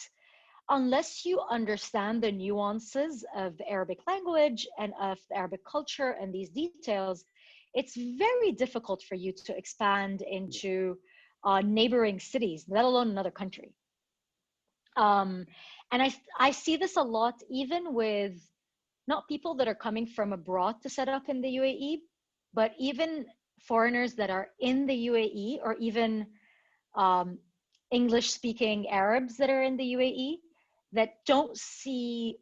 unless you understand the nuances of the Arabic language and of the Arabic culture and these details, it's very difficult for you to expand into neighboring cities, let alone another country. And I see this a lot, even with not people that are coming from abroad to set up in the UAE, but even foreigners that are in the UAE, or even English-speaking Arabs that are in the UAE, that don't see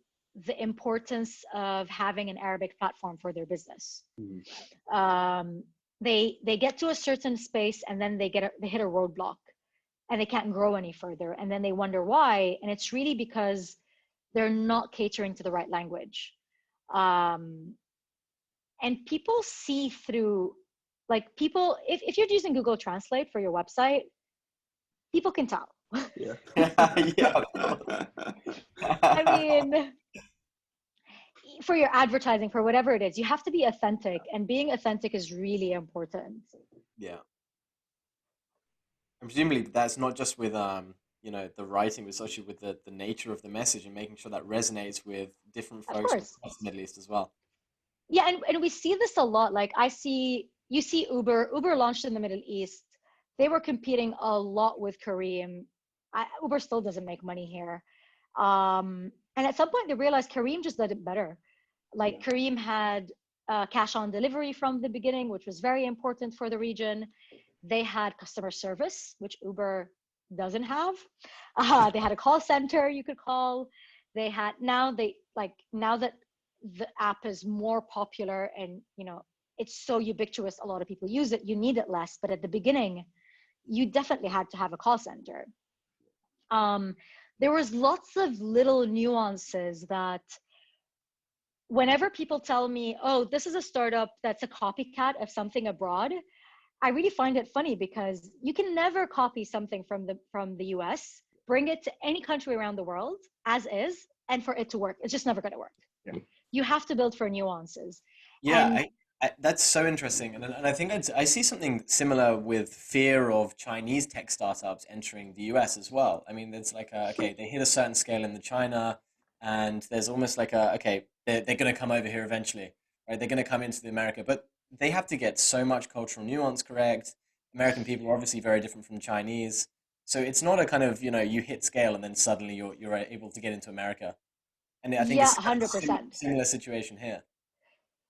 the importance of having an Arabic platform for their business. Mm-hmm. They get to a certain space, and then they hit a roadblock, and they can't grow any further, and then they wonder why. And it's really because they're not catering to the right language. And people see through, like, people, if you're using Google Translate for your website, people can tell. Yeah. I mean, for your advertising, for whatever it is, you have to be authentic, and being authentic is really important. Yeah. And presumably that's not just with the writing, but especially with the nature of the message, and making sure that resonates with different folks across the Middle East as well. Yeah, and we see this a lot. Like, you see Uber launched in the Middle East. They were competing a lot with Careem. Uber still doesn't make money here. And at some point they realized Careem just did it better. Like, Careem had cash on delivery from the beginning, which was very important for the region. They had customer service, which Uber doesn't have. They had a call center you could call. They had, now that the app is more popular and, it's so ubiquitous, a lot of people use it, you need it less. But at the beginning, you definitely had to have a call center. There was lots of little nuances that whenever people tell me, oh, this is a startup that's a copycat of something abroad, I really find it funny, because you can never copy something from the US, bring it to any country around the world as is, and for it to work. It's just never going to work. Yeah. You have to build for nuances. Yeah. That's so interesting, and I think I see something similar with fear of Chinese tech startups entering the US as well. I mean, there's like okay, they hit a certain scale in the China, and there's almost like okay, they're going to come over here eventually, right? They're going to come into the America, but they have to get so much cultural nuance correct. American people are obviously very different from Chinese, so it's not a kind of you hit scale and then suddenly you're able to get into America, and I think Yeah, it's a 100%. similar situation here.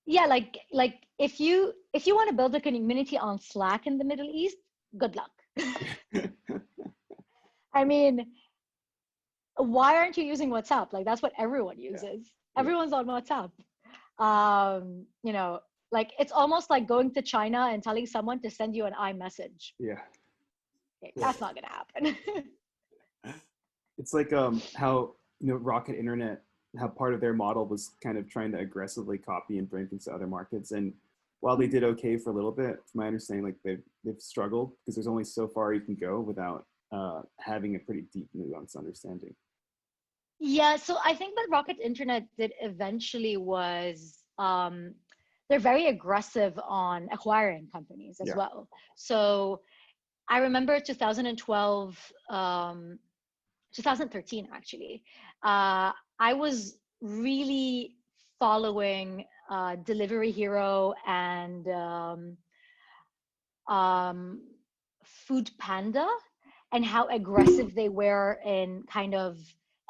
Yeah, like if you want to build a community on Slack in the Middle East, good luck. I mean, why aren't you using WhatsApp? Like that's what everyone Yeah. uses. Yeah. Everyone's on WhatsApp. You know, like it's almost like going to China and telling someone to send you an iMessage. Yeah. Okay, Yeah. that's not gonna happen. It's like how Rocket Internet, how part of their model was kind of trying to aggressively copy and bring things to other markets. And while they did okay for a little bit, from my understanding, like they've struggled because there's only so far you can go without having a pretty deep nuanced understanding. Yeah, so I think what Rocket Internet did eventually was they're very aggressive on acquiring companies as Yeah. well. So I remember 2012, 2013 actually. I was really following Delivery Hero and um, Food Panda and how aggressive they were in kind of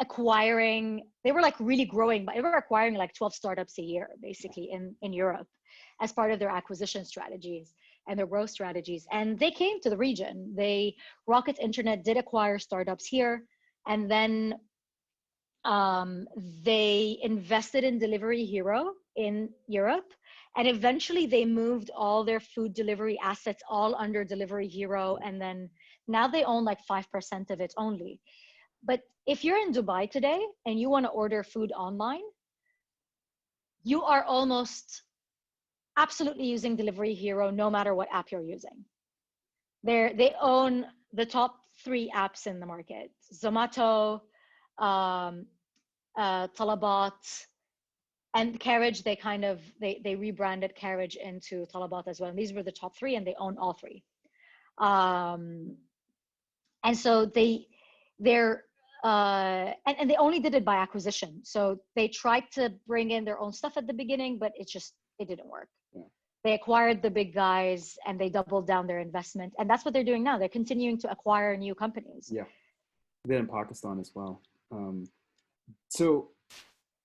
acquiring. They were like really growing, but they were acquiring like 12 startups a year basically in Europe as part of their acquisition strategies and their growth strategies. And they came to the region. Rocket Internet did acquire startups here, and then they invested in Delivery Hero in Europe, and eventually they moved all their food delivery assets all under Delivery Hero, and then now they own like 5% of it only. But if you're in Dubai today and you want to order food online, you are almost absolutely using Delivery Hero no matter what app you're using. They own the top three apps in the market: Zomato, um, Talabat, and Carriage. They rebranded Carriage into Talabat as well. And these were the top three, and they own all three. Um, and so they're and they only did it by acquisition. So they tried to bring in their own stuff at the beginning, but it didn't work. Yeah. They acquired the big guys and they doubled down their investment, and that's what they're doing now. They're continuing to acquire new companies. Yeah. Then in Pakistan as well. So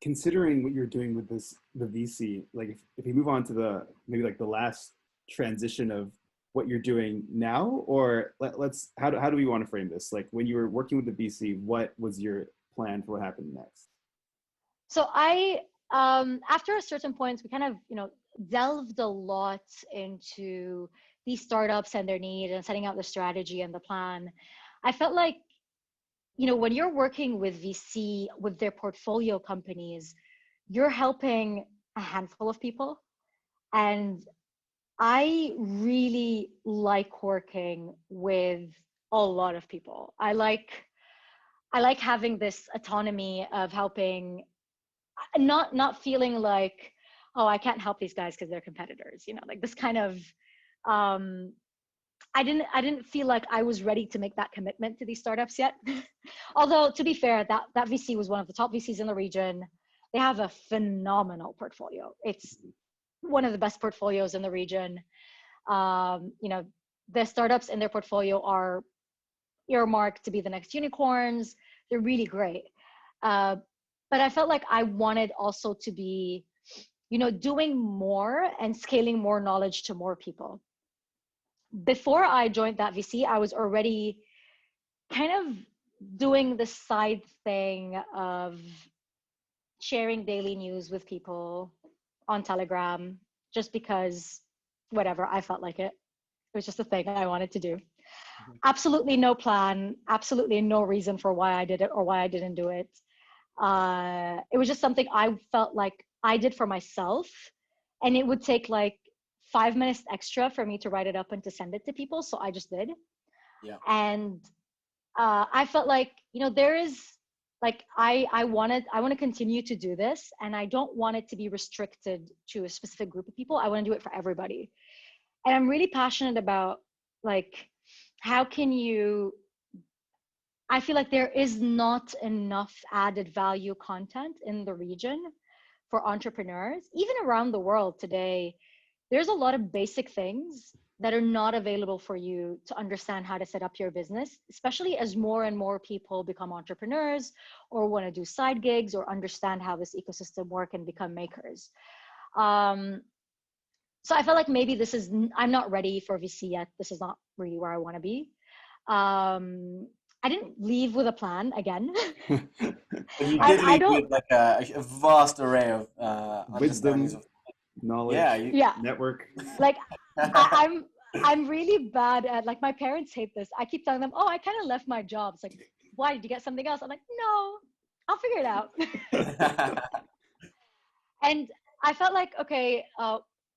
considering what you're doing with the VC, like if you move on to the maybe like the last transition of what you're doing now, or let's how do we want to frame this? Like when you were working with the VC, what was your plan for what happened next? So after a certain point, we kind of, delved a lot into these startups and their need and setting out the strategy and the plan. I felt like, when you're working with VC, with their portfolio companies, you're helping a handful of people. And I really like working with a lot of people. I like having this autonomy of helping, not feeling like, oh, I can't help these guys because they're competitors, like this kind of um I didn't feel like I was ready to make that commitment to these startups yet. Although to be fair, that VC was one of the top VCs in the region. They have a phenomenal portfolio. It's one of the best portfolios in the region. The startups in their portfolio are earmarked to be the next unicorns. They're really great. Uh, but I felt like I wanted also to be, doing more and scaling more knowledge to more people. Before I joined that VC, I was already kind of doing the side thing of sharing daily news with people on Telegram, just because whatever, I felt like it. It was just a thing I wanted to do. Absolutely no plan, absolutely no reason for why I did it or why I didn't do it. It was just something I felt like I did for myself, and it would take like 5 minutes extra for me to write it up and to send it to people. So I just did. Yeah. And I felt like, there is like I want to continue to do this, and I don't want it to be restricted to a specific group of people. I want to do it for everybody. And I'm really passionate about, like, how can you, I feel like there is not enough added value content in the region for entrepreneurs. Even around the world today, there's a lot of basic things that are not available for you to understand how to set up your business, especially as more and more people become entrepreneurs or want to do side gigs or understand how this ecosystem works and become makers. So I felt like maybe I'm not ready for VC yet. This is not really where I want to be. I didn't leave with a plan again. But you did leave with like a vast array of understandings wisdom, of knowledge, network. Like I'm really bad at, like, my parents hate this. I keep telling them, oh, I kind of left my job. It's like, why, did you get something else? I'm like, no, I'll figure it out. And I felt like, okay,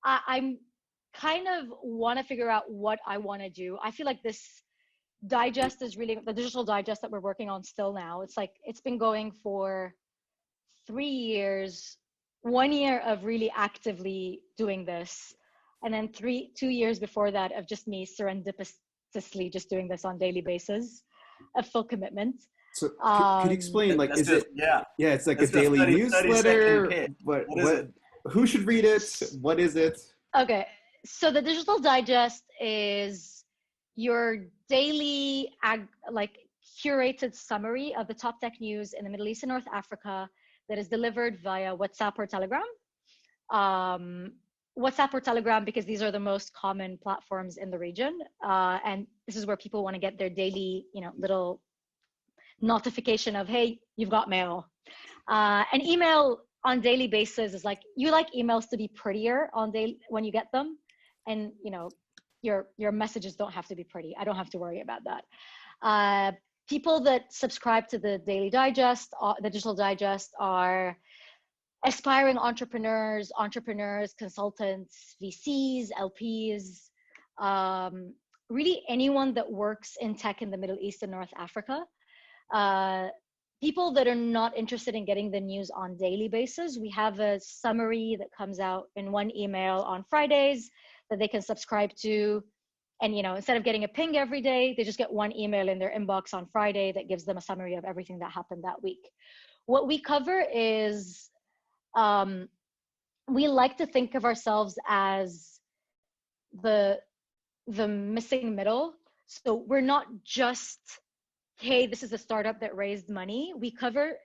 I'm kind of want to figure out what I want to do. I feel like this digest is really the digital digest that we're working on still now. It's like, it's been going for 3 years, 1 year of really actively doing this. And then 2 years before that of just me serendipitously just doing this on daily basis, a full commitment. So could you explain, like, is it, it's like Let's a daily 30 newsletter? What is it? Who should read it? What is it? Okay, so the digital digest is your daily like curated summary of the top tech news in the Middle East and North Africa that is delivered via WhatsApp or Telegram. WhatsApp or Telegram, because these are the most common platforms in the region. And this is where people want to get their daily, little notification of, hey, you've got mail. And email on daily basis is like, you like emails to be prettier when you get them. And, your messages don't have to be pretty. I don't have to worry about that. People that subscribe to the daily digest, the digital digest, are aspiring entrepreneurs, consultants, VCs, LPs, really anyone that works in tech in the Middle East and North Africa. People that are not interested in getting the news on daily basis, we have a summary that comes out in one email on Fridays that they can subscribe to. And, instead of getting a ping every day, they just get one email in their inbox on Friday that gives them a summary of everything that happened that week. What we cover is, we like to think of ourselves as the missing middle. So we're not just, hey, this is a startup that raised money. We cover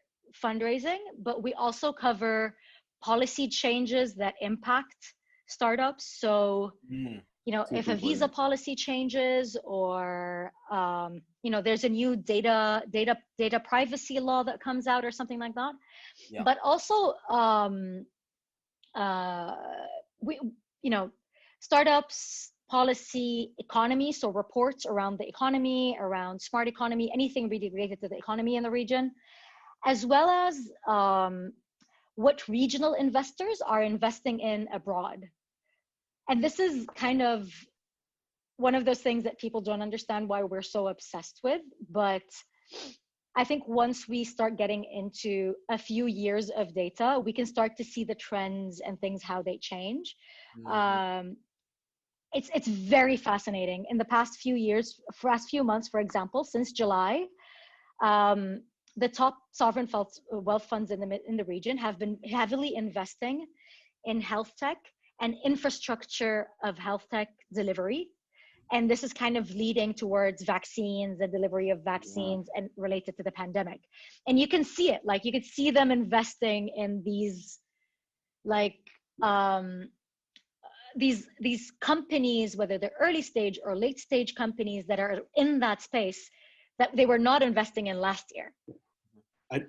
fundraising, but we also cover policy changes that impact startups. So, if a visa policy changes, or, there's a new data privacy law that comes out or something like that. Yeah. But also, startups, policy, economy, so reports around the economy, around smart economy, anything really related to the economy in the region, as well as what regional investors are investing in abroad. And this is kind of one of those things that people don't understand why we're so obsessed with. But I think once we start getting into a few years of data, we can start to see the trends and things, how they change. Mm-hmm. It's very fascinating. In the past few months, for example, since July, the top sovereign wealth funds in the region have been heavily investing in health tech and infrastructure of health tech delivery. And this is kind of leading towards vaccines and delivery of vaccines and related to the pandemic. And you can see it, like you could see them investing in these, like, these companies, whether they're early stage or late stage companies that are in that space that they were not investing in last year.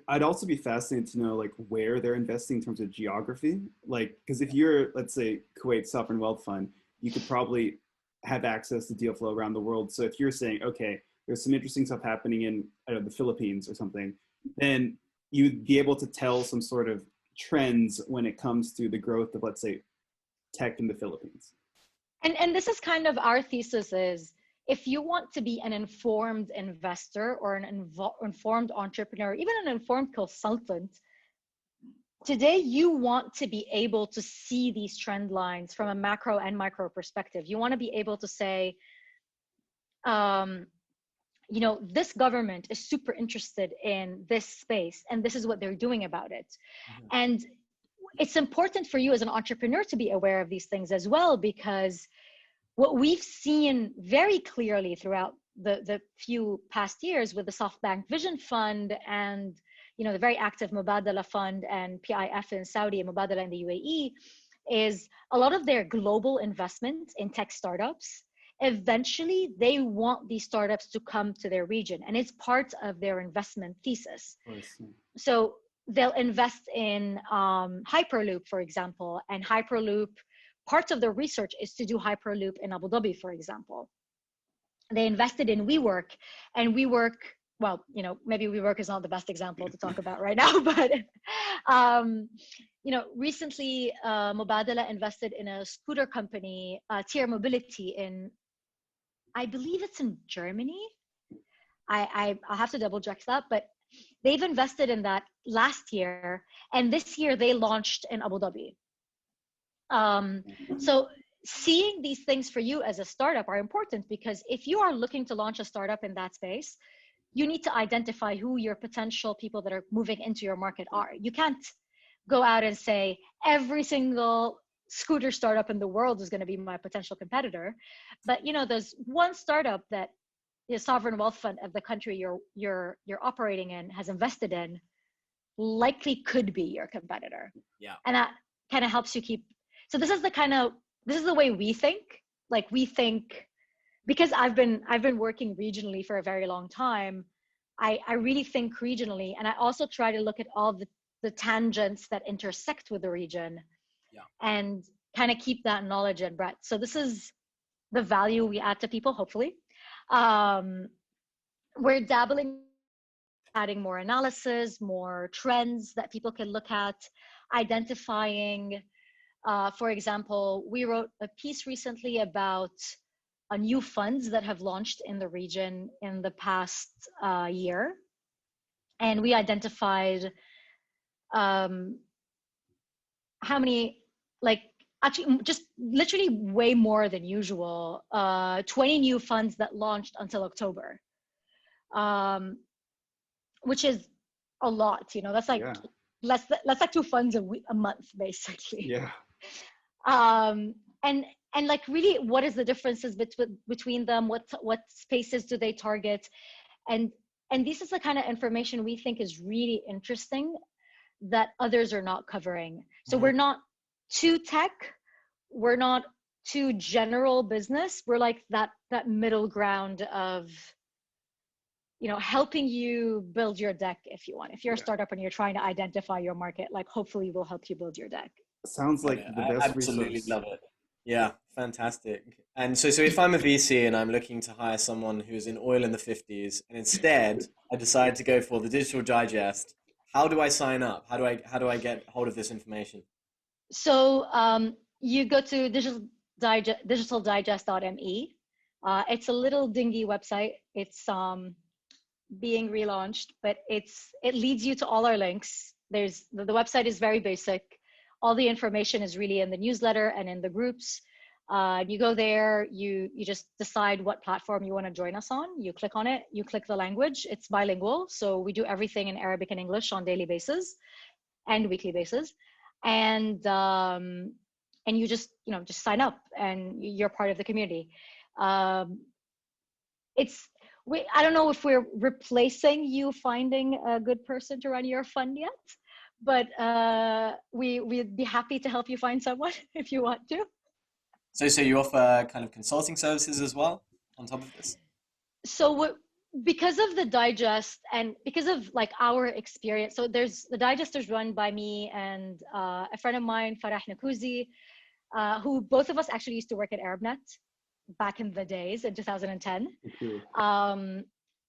I'd also be fascinated to know, like, where they're investing in terms of geography. Like, because if you're, let's say, Kuwait Sovereign Wealth Fund, you could probably have access to deal flow around the world. So if you're saying, okay, there's some interesting stuff happening in, I don't know, the Philippines or something, then you'd be able to tell some sort of trends when it comes to the growth of, let's say, tech in the Philippines. And this is kind of our thesis is, if you want to be an informed investor or an informed entrepreneur, even an informed consultant, today you want to be able to see these trend lines from a macro and micro perspective. You want to be able to say, you know, this government is super interested in this space and this is what they're doing about it. Mm-hmm. And it's important for you as an entrepreneur to be aware of these things as well, because what we've seen very clearly throughout the few past years with the SoftBank Vision Fund and, you know, the very active Mubadala Fund and PIF in Saudi and Mubadala in the UAE, is a lot of their global investment in tech startups. Eventually, they want these startups to come to their region, and it's part of their investment thesis. So they'll invest in Hyperloop, for example, and Hyperloop, part of their research is to do Hyperloop in Abu Dhabi, for example. They invested in WeWork, and WeWork, well, you know, maybe WeWork is not the best example to talk about right now, but, you know, recently Mubadala invested in a scooter company, Tier Mobility in, I believe it's in Germany. I'll have to double check that, but they've invested in that last year, and this year they launched in Abu Dhabi. So seeing these things for you as a startup are important, because if you are looking to launch a startup in that space, you need to identify who your potential people that are moving into your market are. You can't go out and say every single scooter startup in the world is going to be my potential competitor. But, you know, there's one startup that the sovereign wealth fund of the country you're operating in has invested in, likely could be your competitor. Yeah. And that kind of helps you keep. So this is the way we think. Like, we think, because I've been working regionally for a very long time, I really think regionally, and I also try to look at all the tangents that intersect with the region. Yeah. And kind of keep that knowledge and breadth. So this is the value we add to people, hopefully. We're dabbling, adding more analysis, more trends that people can look at, identifying. For example, we wrote a piece recently about new funds that have launched in the region in the past year. And we identified how many, like, actually just literally way more than usual, 20 new funds that launched until October, which is a lot, you know, that's like less like 2 funds a month, basically. Yeah. And like, really, what is the differences between them? What spaces do they target? And this is the kind of information we think is really interesting that others are not covering. So we're not too tech, we're not too general business. We're like that middle ground of, you know, helping you build your deck if you want. If you're a startup and you're trying to identify your market, like, hopefully we'll help you build your deck. Sounds like the best absolutely resource. Love it. Yeah, fantastic. And so if I'm a VC and I'm looking to hire someone who's in oil in the 50s, and instead I decide to go for the Digital Digest, how do I sign up? How do I get hold of this information? So you go to digitaldigest.me. It's a little dingy website. It's being relaunched, but it leads you to all our links. The website is very basic. All the information is really in the newsletter and in the groups. You go there, you just decide what platform you want to join us on. You click on it, you click the language. It's bilingual, so we do everything in Arabic and English on daily basis and weekly basis. And you just sign up and you're part of the community. I don't know if we're replacing you finding a good person to run your fund yet, but we'd be happy to help you find someone if you want to. So you offer kind of consulting services as well on top of this? So because of the digest and because of like our experience, so the digest is run by me and a friend of mine, Farah Nakuzi, who both of us actually used to work at Arabnet back in the days in 2010.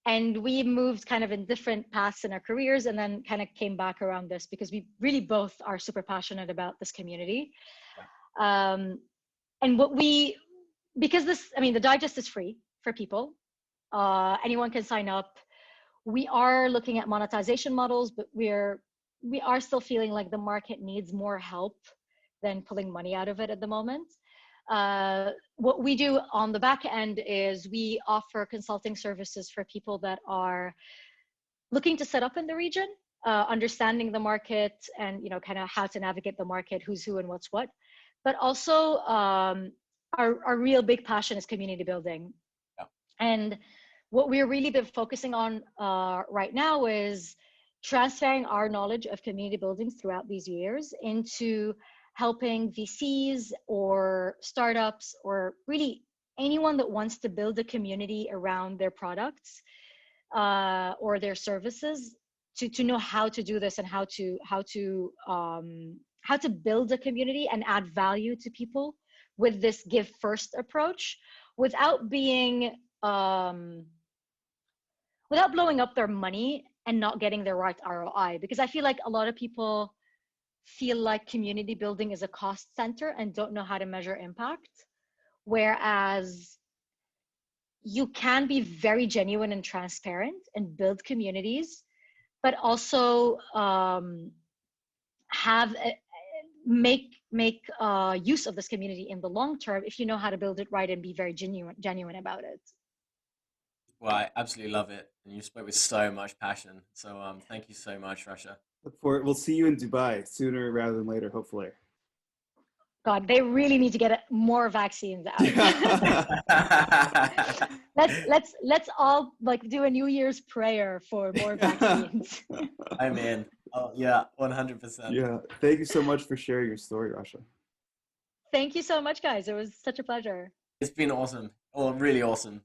And we moved kind of in different paths in our careers and then kind of came back around this because we really both are super passionate about this community. And the digest is free for people. Anyone can sign up. We are looking at monetization models, but we are still feeling like the market needs more help than pulling money out of it at the moment. What we do on the back end is we offer consulting services for people that are looking to set up in the region, understanding the market and, you know, kind of how to navigate the market, who's who and what's what. But also our real big passion is community building. Yeah. And what we're really been focusing on right now is transferring our knowledge of community building throughout these years into helping VCs or startups or really anyone that wants to build a community around their products or their services to know how to do this and how to build a community and add value to people with this give first approach without being without blowing up their money and not getting the right ROI. Because I feel like a lot of people feel like community building is a cost center and don't know how to measure impact. Whereas you can be very genuine and transparent and build communities, but also make use of this community in the long term if you know how to build it right and be very genuine about it. Well, I absolutely love it, and you spoke with so much passion. So thank you so much, Racha. Look forward. We'll see you in Dubai sooner rather than later, hopefully. God, they really need to get more vaccines out. let's all like do a New Year's prayer for more vaccines. I'm in. Oh yeah, 100%. Yeah. Thank you so much for sharing your story, Racha. Thank you so much, guys. It was such a pleasure. It's been awesome. Oh, really awesome.